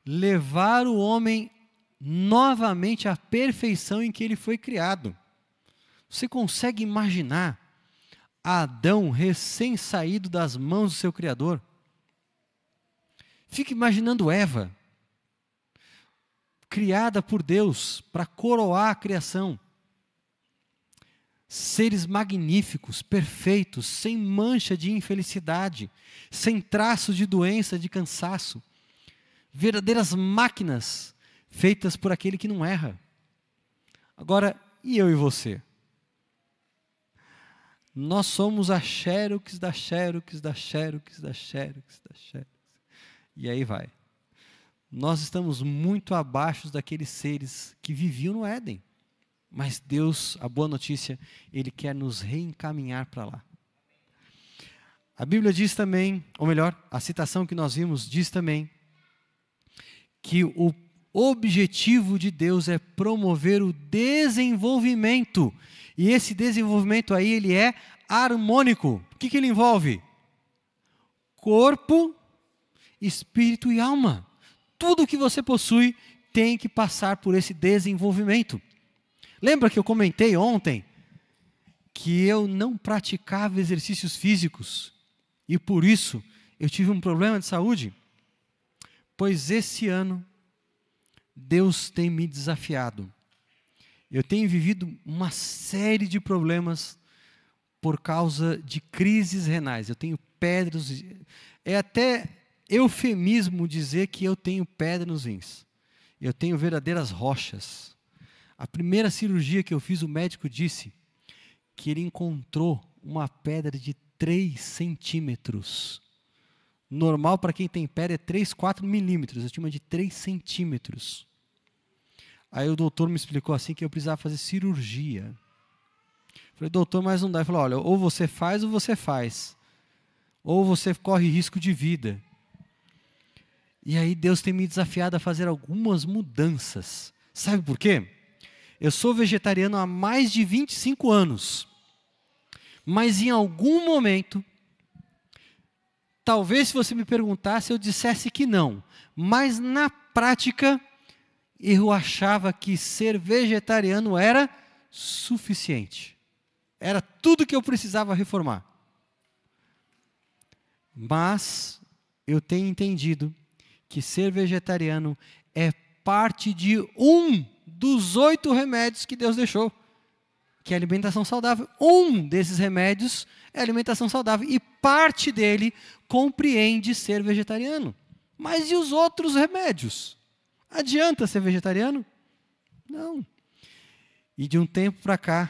levar o homem novamente à perfeição em que ele foi criado. Você consegue imaginar Adão recém-saído das mãos do seu Criador? Fica imaginando Eva, criada por Deus para coroar a criação. Seres magníficos, perfeitos, sem mancha de infelicidade, sem traços de doença, de cansaço. Verdadeiras máquinas feitas por aquele que não erra. Agora, e eu e você? Nós somos a xerox da xerox da xerox da xerox da xerox. E aí vai. Nós estamos muito abaixo daqueles seres que viviam no Éden. Mas Deus, a boa notícia, Ele quer nos reencaminhar para lá. A Bíblia diz também, ou melhor, a citação que nós vimos diz também, que o objetivo de Deus é promover o desenvolvimento. E esse desenvolvimento aí, ele é harmônico. O que ele envolve? Corpo, espírito e alma. Tudo que você possui tem que passar por esse desenvolvimento. Lembra que eu comentei ontem que eu não praticava exercícios físicos e por isso eu tive um problema de saúde? Pois esse ano Deus tem me desafiado. Eu tenho vivido uma série de problemas por causa de crises renais. Eu tenho pedras, é até eufemismo dizer que eu tenho pedra nos rins. Eu tenho verdadeiras rochas. A primeira cirurgia que eu fiz, o médico disse que ele encontrou uma pedra de 3 centímetros. Normal para quem tem pedra é 3, 4 milímetros. Eu tinha uma de 3 centímetros. Aí o doutor me explicou assim que eu precisava fazer cirurgia. Falei, doutor, mas não dá. Ele falou, olha, ou você faz ou você faz. Ou você corre risco de vida. E aí Deus tem me desafiado a fazer algumas mudanças. Sabe por quê? Eu sou vegetariano há mais de 25 anos. Mas em algum momento, talvez se você me perguntasse, eu dissesse que não. Mas na prática, eu achava que ser vegetariano era suficiente. Era tudo que eu precisava reformar. Mas eu tenho entendido que ser vegetariano é parte de um dos 8 remédios que Deus deixou, que é a alimentação saudável. Um desses remédios é a alimentação saudável e parte dele compreende ser vegetariano. Mas e os outros remédios? Adianta ser vegetariano? Não. E de um tempo para cá,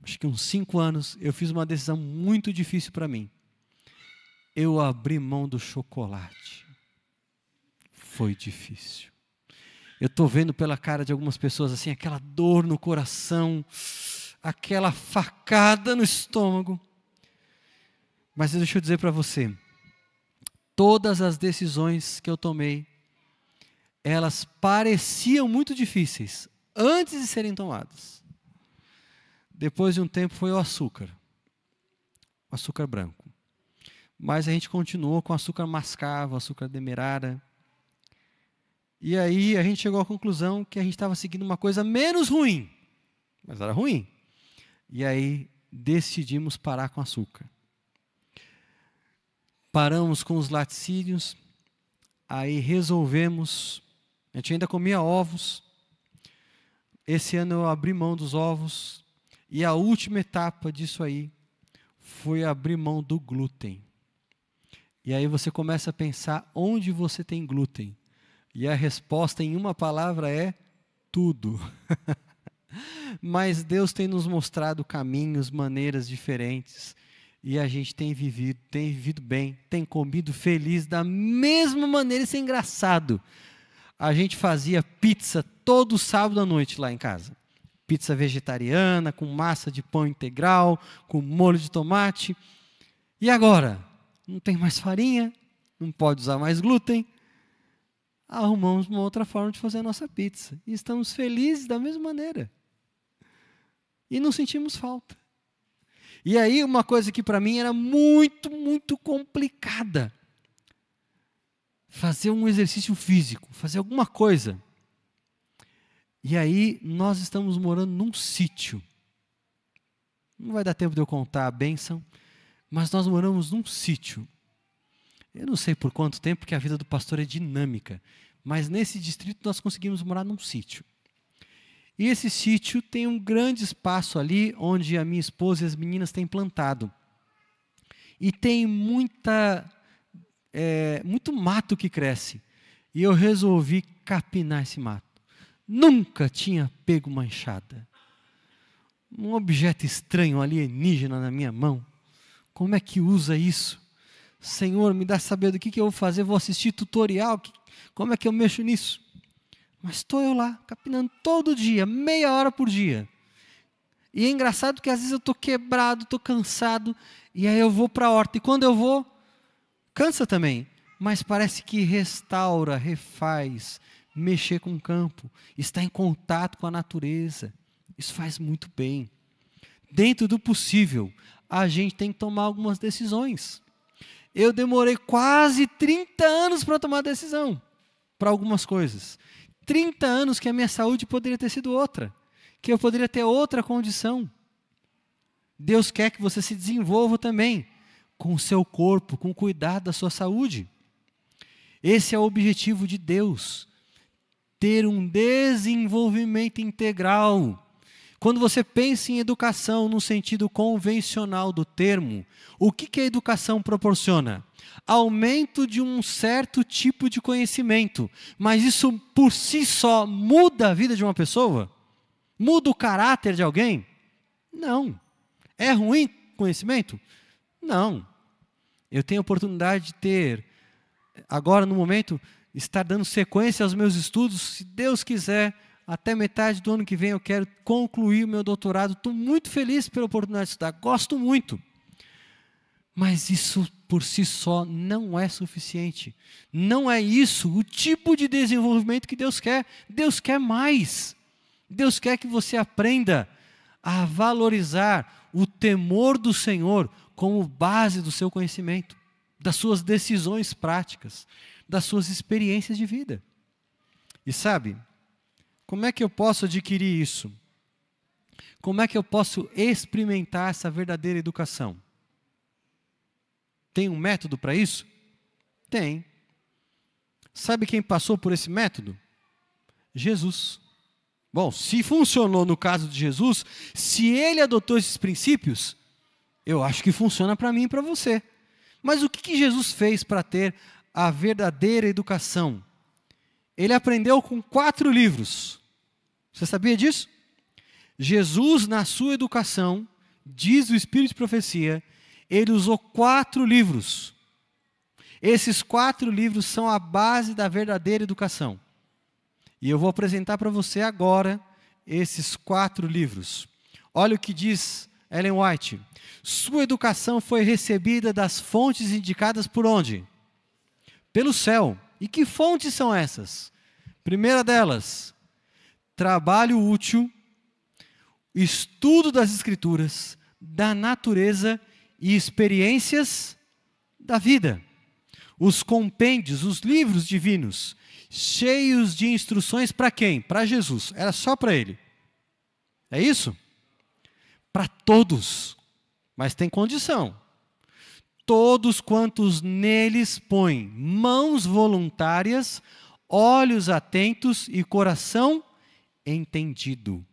acho que uns 5 anos, eu fiz uma decisão muito difícil para mim. Eu abri mão do chocolate. Foi difícil. Eu estou vendo pela cara de algumas pessoas assim, aquela dor no coração, aquela facada no estômago. Mas deixa eu dizer para você, todas as decisões que eu tomei, elas pareciam muito difíceis antes de serem tomadas. Depois de um tempo foi o açúcar branco. Mas a gente continuou com açúcar mascavo, açúcar demerara. E aí a gente chegou à conclusão que a gente estava seguindo uma coisa menos ruim, mas era ruim. E aí decidimos parar com açúcar. Paramos com os laticínios, aí resolvemos, a gente ainda comia ovos. Esse ano eu abri mão dos ovos e a última etapa disso aí foi abrir mão do glúten. E aí você começa a pensar onde você tem glúten. E a resposta em uma palavra é tudo. Mas Deus tem nos mostrado caminhos, maneiras diferentes. E a gente tem vivido bem, tem comido feliz da mesma maneira. Isso é engraçado. A gente fazia pizza todo sábado à noite lá em casa. Pizza vegetariana, com massa de pão integral, com molho de tomate. E agora? Não tem mais farinha, não pode usar mais glúten. Arrumamos uma outra forma de fazer a nossa pizza. E estamos felizes da mesma maneira. E não sentimos falta. E aí uma coisa que para mim era muito, muito complicada. Fazer um exercício físico, fazer alguma coisa. E aí nós estamos morando num sítio. Não vai dar tempo de eu contar a bênção, mas nós moramos num sítio. Eu não sei por quanto tempo, porque a vida do pastor é dinâmica, mas nesse distrito nós conseguimos morar num sítio. E esse sítio tem um grande espaço ali, onde a minha esposa e as meninas têm plantado. E tem muito mato que cresce. E eu resolvi capinar esse mato. Nunca tinha pego uma enxada. Um objeto estranho, alienígena na minha mão. Como é que usa isso? Senhor, me dá saber do que eu vou fazer, vou assistir tutorial, como é que eu mexo nisso? Mas estou eu lá, capinando todo dia, meia hora por dia. E é engraçado que às vezes eu estou quebrado, estou cansado, e aí eu vou para a horta. E quando eu vou, cansa também, mas parece que restaura, refaz, mexer com o campo, estar em contato com a natureza. Isso faz muito bem. Dentro do possível, a gente tem que tomar algumas decisões. Eu demorei quase 30 anos para tomar decisão, para algumas coisas. 30 anos que a minha saúde poderia ter sido outra, que eu poderia ter outra condição. Deus quer que você se desenvolva também, com o seu corpo, com o cuidado da sua saúde. Esse é o objetivo de Deus, ter um desenvolvimento integral. Quando você pensa em educação no sentido convencional do termo, o que a educação proporciona? Aumento de um certo tipo de conhecimento. Mas isso por si só muda a vida de uma pessoa? Muda o caráter de alguém? Não. É ruim conhecimento? Não. Eu tenho a oportunidade de ter, agora no momento, estar dando sequência aos meus estudos, se Deus quiser. Até metade do ano que vem eu quero concluir o meu doutorado. Estou muito feliz pela oportunidade de estudar. Gosto muito. Mas isso por si só não é suficiente. Não é isso o tipo de desenvolvimento que Deus quer. Deus quer mais. Deus quer que você aprenda a valorizar o temor do Senhor como base do seu conhecimento, das suas decisões práticas, das suas experiências de vida. E sabe, como é que eu posso adquirir isso? Como é que eu posso experimentar essa verdadeira educação? Tem um método para isso? Tem. Sabe quem passou por esse método? Jesus. Bom, se funcionou no caso de Jesus, se ele adotou esses princípios, eu acho que funciona para mim e para você. Mas o que Jesus fez para ter a verdadeira educação? Ele aprendeu com 4 livros. Você sabia disso? Jesus, na sua educação, diz o Espírito de Profecia, ele usou 4 livros. Esses 4 livros são a base da verdadeira educação. E eu vou apresentar para você agora esses 4 livros. Olha o que diz Ellen White. Sua educação foi recebida das fontes indicadas por onde? Pelo céu. E que fontes são essas? Primeira delas, trabalho útil, estudo das Escrituras, da natureza e experiências da vida. Os compêndios, os livros divinos, cheios de instruções para quem? Para Jesus. Era só para ele. É isso? Para todos. Mas tem condição. Todos quantos neles põem mãos voluntárias, olhos atentos e coração entendido.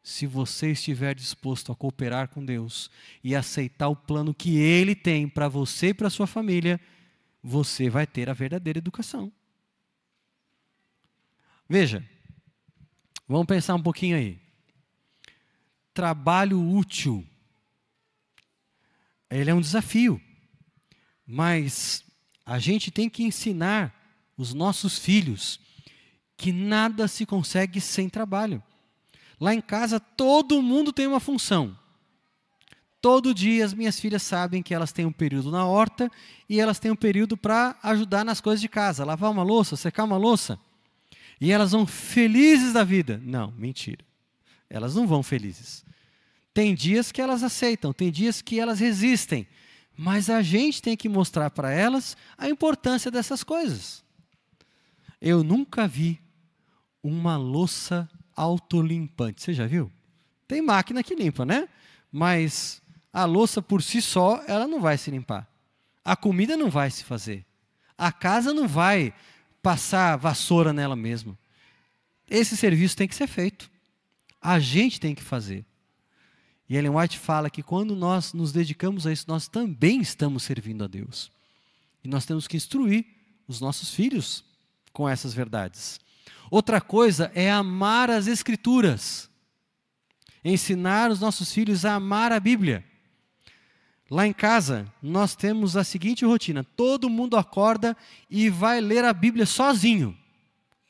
Se você estiver disposto a cooperar com Deus e aceitar o plano que Ele tem para você e para a sua família, você vai ter a verdadeira educação. Veja, vamos pensar um pouquinho aí. Trabalho útil. Ele é um desafio, mas a gente tem que ensinar os nossos filhos que nada se consegue sem trabalho. Lá em casa, todo mundo tem uma função. Todo dia as minhas filhas sabem que elas têm um período na horta e elas têm um período para ajudar nas coisas de casa, lavar uma louça, secar uma louça. E elas vão felizes da vida. Não, mentira. Elas não vão felizes. Tem dias que elas aceitam, tem dias que elas resistem. Mas a gente tem que mostrar para elas a importância dessas coisas. Eu nunca vi uma louça autolimpante. Você já viu? Tem máquina que limpa, né? Mas a louça por si só, ela não vai se limpar. A comida não vai se fazer. A casa não vai passar vassoura nela mesma. Esse serviço tem que ser feito. A gente tem que fazer. E Ellen White fala que quando nós nos dedicamos a isso, nós também estamos servindo a Deus. E nós temos que instruir os nossos filhos com essas verdades. Outra coisa é amar as Escrituras. Ensinar os nossos filhos a amar a Bíblia. Lá em casa, nós temos a seguinte rotina. Todo mundo acorda e vai ler a Bíblia sozinho.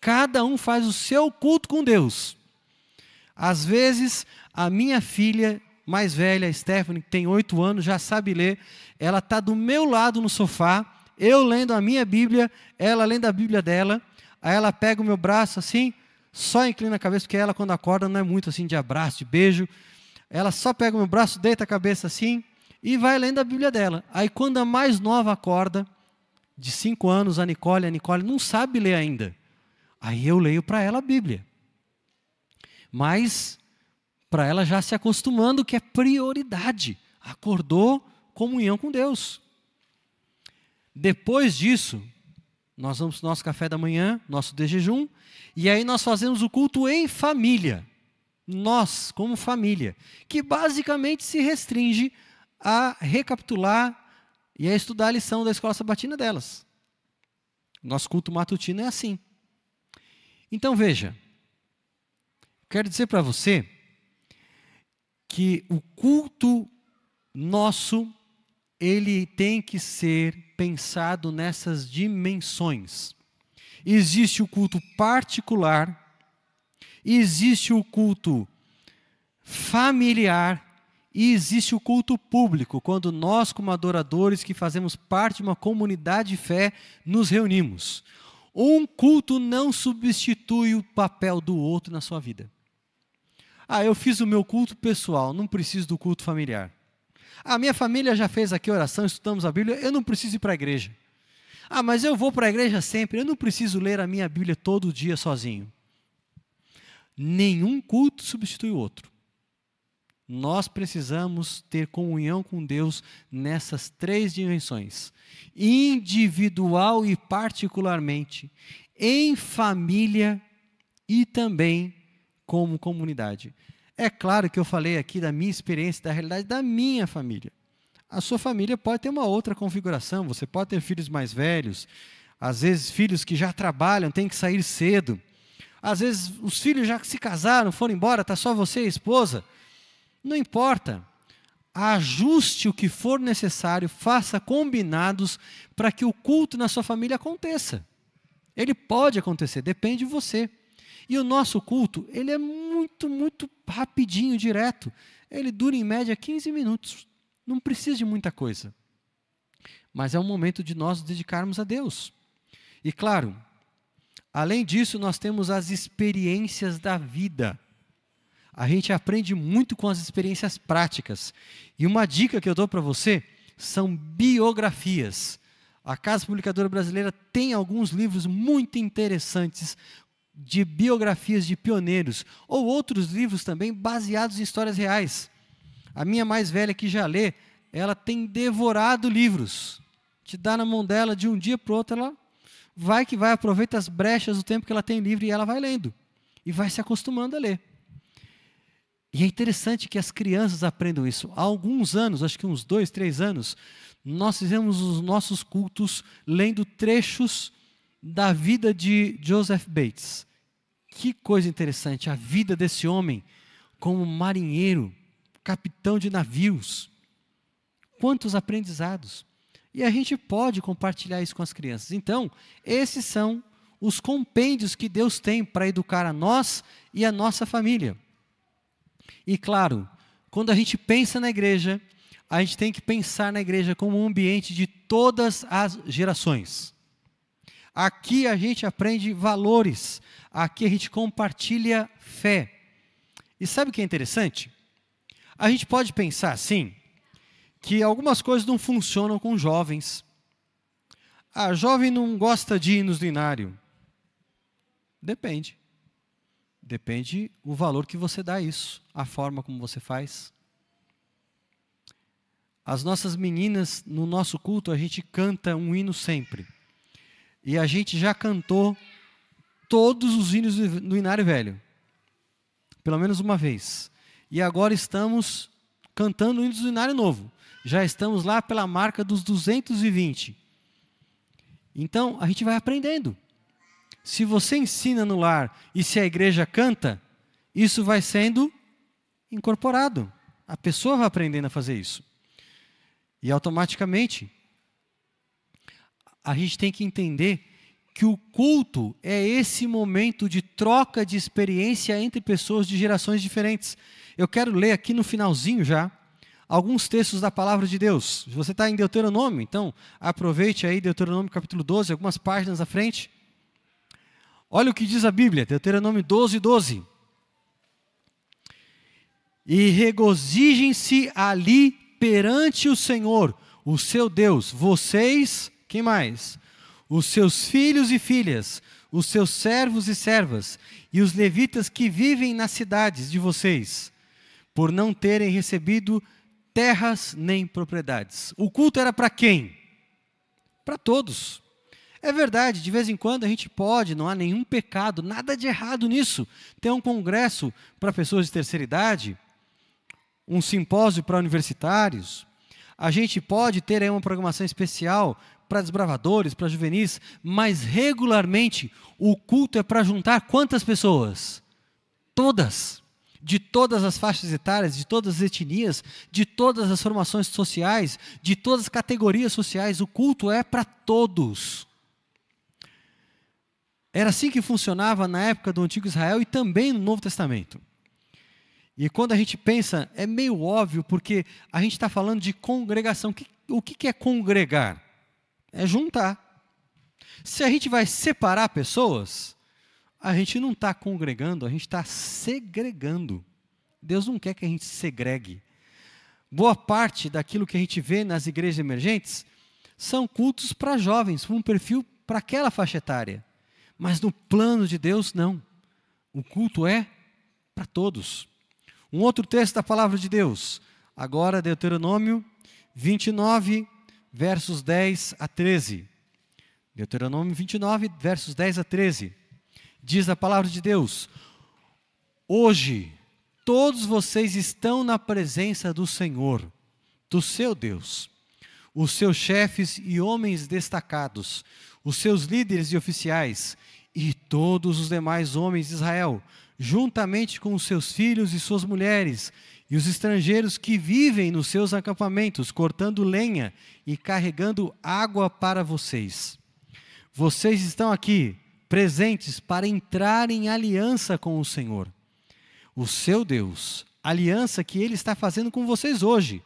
Cada um faz o seu culto com Deus. Às vezes, a minha filha mais velha, Stephanie, que tem 8 anos, já sabe ler. Ela está do meu lado no sofá, eu lendo a minha Bíblia, ela lendo a Bíblia dela. Aí ela pega o meu braço assim, só inclina a cabeça, porque ela quando acorda não é muito assim de abraço, de beijo. Ela só pega o meu braço, deita a cabeça assim e vai lendo a Bíblia dela. Aí quando a mais nova acorda, de 5 anos, a Nicole não sabe ler ainda. Aí eu leio para ela a Bíblia. Mas para ela já se acostumando que é prioridade. Acordou, comunhão com Deus. Depois disso, nós vamos para o nosso café da manhã, nosso de jejum, e aí nós fazemos o culto em família. Nós, como família, que basicamente se restringe a recapitular e a estudar a lição da escola sabatina delas. Nosso culto matutino é assim. Então veja, quero dizer para você que o culto nosso, ele tem que ser pensado nessas dimensões. Existe o culto particular, existe o culto familiar e existe o culto público, quando nós, como adoradores que fazemos parte de uma comunidade de fé, nos reunimos. Um culto não substitui o papel do outro na sua vida. Eu fiz o meu culto pessoal, não preciso do culto familiar. A minha família já fez aqui oração, estudamos a Bíblia, eu não preciso ir para a igreja. Mas eu vou para a igreja sempre, eu não preciso ler a minha Bíblia todo dia sozinho. Nenhum culto substitui o outro. Nós precisamos ter comunhão com Deus nessas 3 dimensões. Individual e particularmente, em família e também como comunidade. É claro que eu falei aqui da minha experiência, da realidade da minha família. A sua família pode ter uma outra configuração, você pode ter filhos mais velhos, às vezes filhos que já trabalham, têm que sair cedo. Às vezes os filhos já se casaram, foram embora, está só você e a esposa. Não importa. Ajuste o que for necessário, faça combinados para que o culto na sua família aconteça. Ele pode acontecer, depende de você. E o nosso culto, ele é muito, muito rapidinho, direto. Ele dura em média 15 minutos. Não precisa de muita coisa. Mas é um momento de nós nos dedicarmos a Deus. E claro, além disso, nós temos as experiências da vida. A gente aprende muito com as experiências práticas. E uma dica que eu dou para você são biografias. A Casa Publicadora Brasileira tem alguns livros muito interessantes de biografias de pioneiros, ou outros livros também baseados em histórias reais. A minha mais velha, que já lê, ela tem devorado livros. Te dá na mão dela, de um dia para o outro, ela vai, aproveita as brechas do tempo que ela tem livre e ela vai lendo. E vai se acostumando a ler. E é interessante que as crianças aprendam isso. Há alguns anos, acho que uns 2, 3 anos, nós fizemos os nossos cultos lendo trechos da vida de Joseph Bates. Que coisa interessante, a vida desse homem como marinheiro, capitão de navios. Quantos aprendizados. E a gente pode compartilhar isso com as crianças. Então, esses são os compêndios que Deus tem para educar a nós e a nossa família. E claro, quando a gente pensa na igreja, a gente tem que pensar na igreja como um ambiente de todas as gerações. Aqui a gente aprende valores, aqui a gente compartilha fé. E sabe o que é interessante? A gente pode pensar assim, que algumas coisas não funcionam com jovens. Jovem não gosta de hinos do inário. Depende. Depende o valor que você dá a isso, a forma como você faz. As nossas meninas, no nosso culto, a gente canta um hino sempre. E a gente já cantou todos os hinos do Inário Velho. Pelo menos uma vez. E agora estamos cantando hinos do Inário Novo. Já estamos lá pela marca dos 220. Então, a gente vai aprendendo. Se você ensina no lar e se a igreja canta, isso vai sendo incorporado. A pessoa vai aprendendo a fazer isso. E automaticamente, a gente tem que entender que o culto é esse momento de troca de experiência entre pessoas de gerações diferentes. Eu quero ler aqui no finalzinho já, alguns textos da palavra de Deus. Você está em Deuteronômio, então aproveite aí Deuteronômio capítulo 12, algumas páginas à frente. Olha o que diz a Bíblia, Deuteronômio 12, 12. E regozijem-se ali perante o Senhor, o seu Deus, vocês, quem mais? Os seus filhos e filhas, os seus servos e servas, e os levitas que vivem nas cidades de vocês, por não terem recebido terras nem propriedades. O culto era para quem? Para todos. É verdade, de vez em quando a gente pode, não há nenhum pecado, nada de errado nisso. Ter um congresso para pessoas de terceira idade, um simpósio para universitários. A gente pode ter aí uma programação especial para desbravadores, para juvenis, mas regularmente o culto é para juntar quantas pessoas? Todas. De todas as faixas etárias, de todas as etnias, de todas as formações sociais, de todas as categorias sociais. O culto é para todos. Era assim que funcionava na época do Antigo Israel e também no Novo Testamento. E quando a gente pensa, é meio óbvio, porque a gente está falando de congregação. O que é congregar? É juntar. Se a gente vai separar pessoas, a gente não está congregando, a gente está segregando. Deus não quer que a gente segregue. Boa parte daquilo que a gente vê nas igrejas emergentes são cultos para jovens, um perfil para aquela faixa etária. Mas no plano de Deus, não. O culto é para todos. Um outro texto da palavra de Deus, agora Deuteronômio 29, versos 10 a 13. Deuteronômio 29, versos 10 a 13. Diz a palavra de Deus: hoje todos vocês estão na presença do Senhor, do seu Deus, os seus chefes e homens destacados, os seus líderes e oficiais, e todos os demais homens de Israel, juntamente com os seus filhos e suas mulheres, e os estrangeiros que vivem nos seus acampamentos, cortando lenha e carregando água para vocês. Vocês estão aqui, presentes, para entrar em aliança com o Senhor, o seu Deus, aliança que Ele está fazendo com vocês hoje,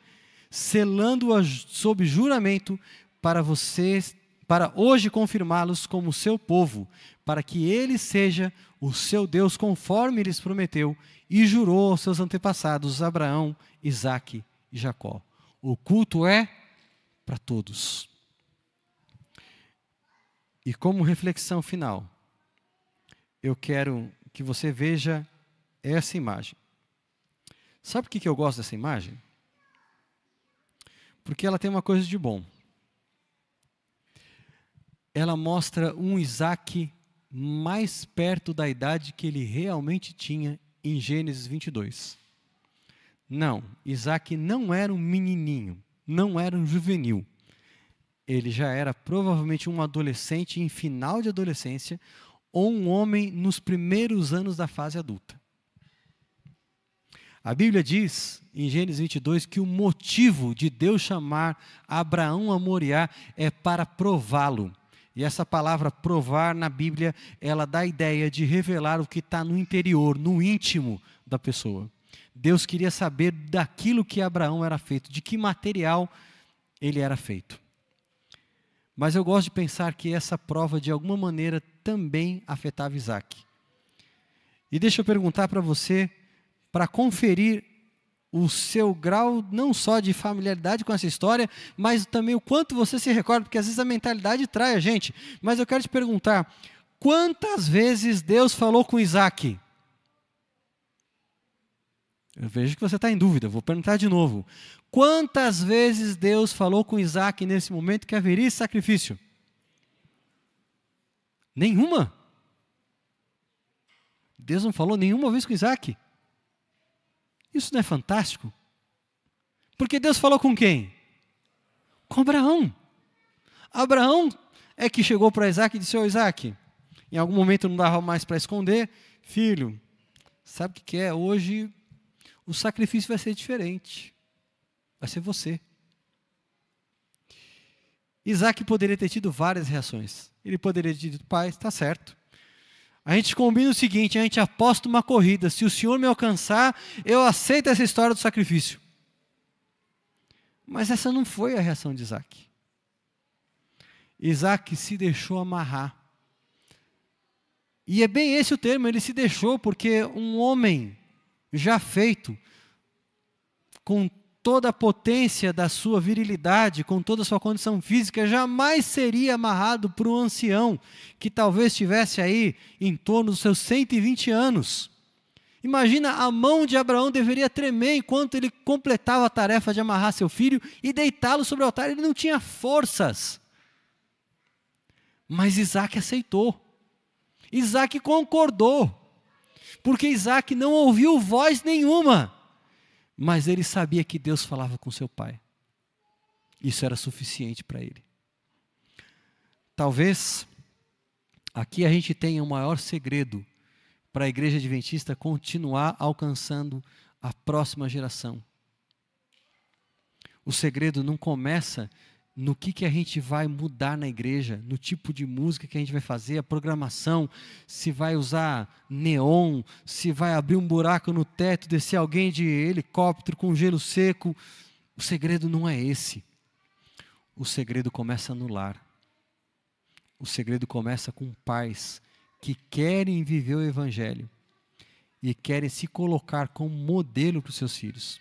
selando-a sob juramento para vocês, para hoje confirmá-los como seu povo, para que Ele seja o seu Deus conforme lhes prometeu e jurou aos seus antepassados Abraão, Isaque e Jacó. O culto é para todos. E como reflexão final, eu quero que você veja essa imagem. Sabe por que eu gosto dessa imagem? Porque ela tem uma coisa de bom. Ela mostra um Isaque mais perto da idade que ele realmente tinha em Gênesis 22. Não, Isaque não era um menininho, não era um juvenil. ele já era provavelmente um adolescente em final de adolescência ou um homem nos primeiros anos da fase adulta. A Bíblia diz, em Gênesis 22, que o motivo de Deus chamar Abraão a Moriá é para prová-lo. E essa palavra provar na Bíblia, ela dá a ideia de revelar o que está no interior, no íntimo da pessoa. Deus queria saber daquilo que Abraão era feito, de que material ele era feito. Mas eu gosto de pensar que essa prova, de alguma maneira, também afetava Isaac. E deixa eu perguntar para você, para conferir o seu grau, não só de familiaridade com essa história, mas também o quanto você se recorda, porque às vezes a mentalidade trai a gente. Mas eu quero te perguntar, quantas vezes Deus falou com Isaac? Eu vejo que você está em dúvida, vou perguntar de novo. Quantas vezes Deus falou com Isaac nesse momento que haveria esse sacrifício? Nenhuma. Deus não falou nenhuma vez com Isaac. Isso não é fantástico? Porque Deus falou com quem? Com Abraão. Abraão é que chegou para Isaac e disse: ô Isaac, em algum momento não dava mais para esconder, filho, sabe o que é? Hoje o sacrifício vai ser diferente. Vai ser você. Isaac poderia ter tido várias reações. Ele poderia ter dito: pai, está certo. A gente combina o seguinte, a gente aposta uma corrida. Se o Senhor me alcançar, eu aceito essa história do sacrifício. Mas essa não foi a reação de Isaac. Isaac se deixou amarrar. E é bem esse o termo, ele se deixou, porque um homem já feito, com toda a potência da sua virilidade, com toda a sua condição física, jamais seria amarrado por um ancião que talvez estivesse aí em torno dos seus 120 anos. Imagina, a mão de Abraão deveria tremer enquanto ele completava a tarefa de amarrar seu filho e deitá-lo sobre o altar. Ele não tinha forças. Mas Isaac aceitou. Isaac concordou. Porque Isaac não ouviu voz nenhuma. Mas ele sabia que Deus falava com seu pai. Isso era suficiente para ele. Talvez aqui a gente tenha o maior segredo para a igreja adventista continuar alcançando a próxima geração. O segredo não começa no que a gente vai mudar na igreja, no tipo de música que a gente vai fazer, a programação, se vai usar neon, se vai abrir um buraco no teto, descer alguém de helicóptero com gelo seco. O segredo não é esse. O segredo começa no lar. O segredo começa com pais que querem viver o evangelho e querem se colocar como modelo para os seus filhos.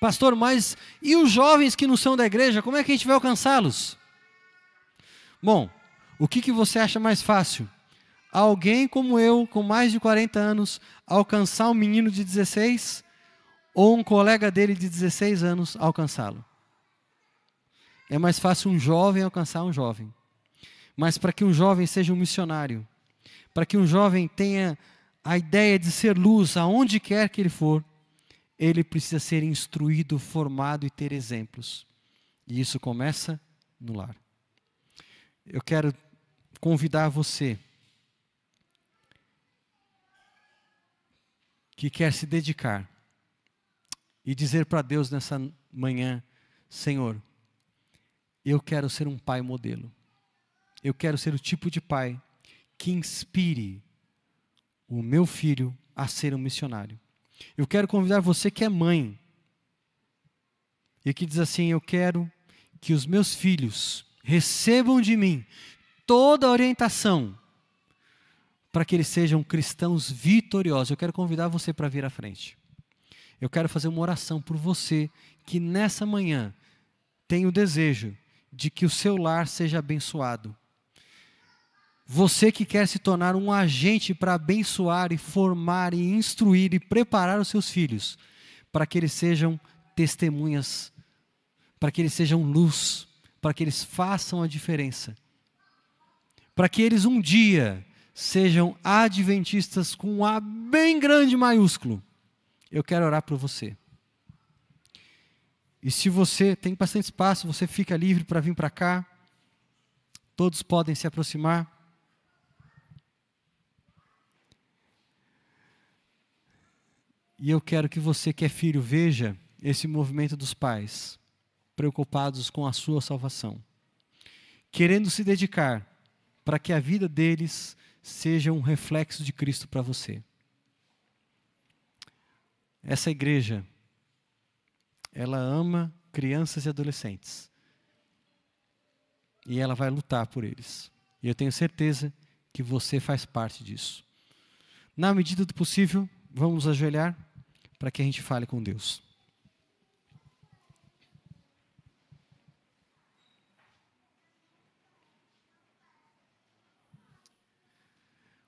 Pastor, mas e os jovens que não são da igreja, como é que a gente vai alcançá-los? Bom, o que você acha mais fácil? Alguém como eu, com mais de 40 anos, alcançar um menino de 16 ou um colega dele de 16 anos alcançá-lo? É mais fácil um jovem alcançar um jovem. Mas para que um jovem seja um missionário, para que um jovem tenha a ideia de ser luz aonde quer que ele for, ele precisa ser instruído, formado e ter exemplos. E isso começa no lar. Eu quero convidar você que quer se dedicar e dizer para Deus nessa manhã: Senhor, eu quero ser um pai modelo. Eu quero ser o tipo de pai que inspire o meu filho a ser um missionário. Eu quero convidar você que é mãe e que diz assim: eu quero que os meus filhos recebam de mim toda a orientação para que eles sejam cristãos vitoriosos. Eu quero convidar você para vir à frente. Eu quero fazer uma oração por você que nessa manhã tem o desejo de que o seu lar seja abençoado. Você que quer se tornar um agente para abençoar e formar e instruir e preparar os seus filhos para que eles sejam testemunhas, para que eles sejam luz, para que eles façam a diferença, para que eles um dia sejam adventistas com um A bem grande maiúsculo. Eu quero orar por você. E se você tem bastante espaço, você fica livre para vir para cá. Todos podem se aproximar. E eu quero que você que é filho veja esse movimento dos pais, preocupados com a sua salvação, querendo se dedicar para que a vida deles seja um reflexo de Cristo para você. Essa igreja, ela ama crianças e adolescentes. E ela vai lutar por eles. E eu tenho certeza que você faz parte disso. Na medida do possível, vamos nos ajoelhar para que a gente fale com Deus.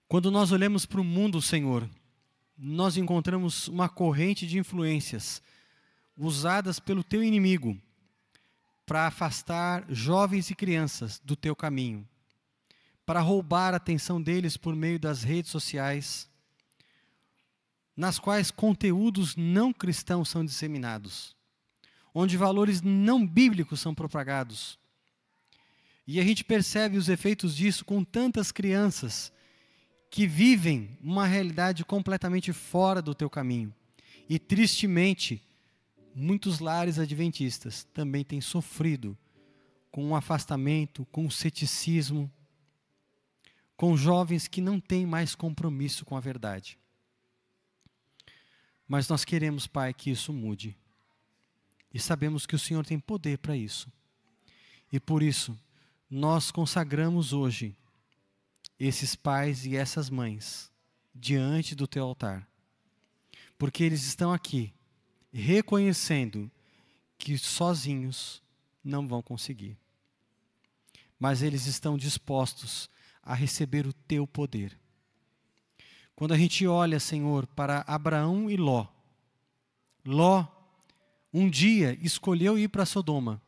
Quando nós olhamos para o mundo, Senhor, nós encontramos uma corrente de influências usadas pelo teu inimigo para afastar jovens e crianças do teu caminho, para roubar a atenção deles por meio das redes sociais, nas quais conteúdos não cristãos são disseminados, onde valores não bíblicos são propagados. E a gente percebe os efeitos disso com tantas crianças que vivem uma realidade completamente fora do teu caminho. E tristemente, muitos lares adventistas também têm sofrido com um afastamento, com um ceticismo, com jovens que não têm mais compromisso com a verdade. Mas nós queremos, Pai, que isso mude. E sabemos que o Senhor tem poder para isso. E por isso, nós consagramos hoje esses pais e essas mães diante do teu altar. Porque eles estão aqui reconhecendo que sozinhos não vão conseguir. Mas eles estão dispostos a receber o teu poder. Quando a gente olha, Senhor, para Abraão e Ló, Ló um dia escolheu ir para Sodoma.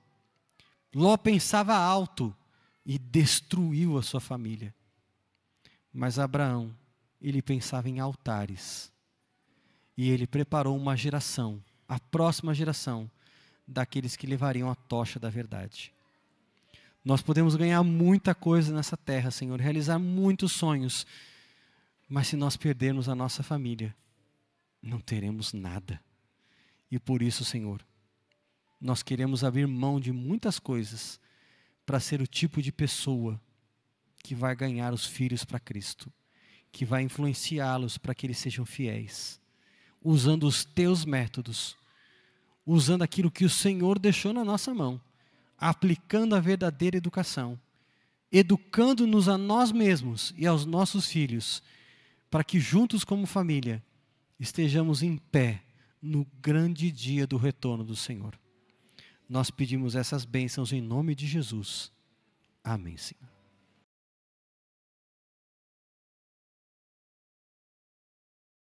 Ló pensava alto e destruiu a sua família. Mas Abraão, ele pensava em altares. E ele preparou uma geração, a próxima geração, daqueles que levariam a tocha da verdade. Nós podemos ganhar muita coisa nessa terra, Senhor, realizar muitos sonhos, mas se nós perdermos a nossa família, não teremos nada. E por isso, Senhor, nós queremos abrir mão de muitas coisas para ser o tipo de pessoa que vai ganhar os filhos para Cristo, que vai influenciá-los para que eles sejam fiéis, usando os teus métodos, usando aquilo que o Senhor deixou na nossa mão, aplicando a verdadeira educação, educando-nos a nós mesmos e aos nossos filhos, para que juntos como família estejamos em pé no grande dia do retorno do Senhor. Nós pedimos essas bênçãos em nome de Jesus. Amém, Senhor.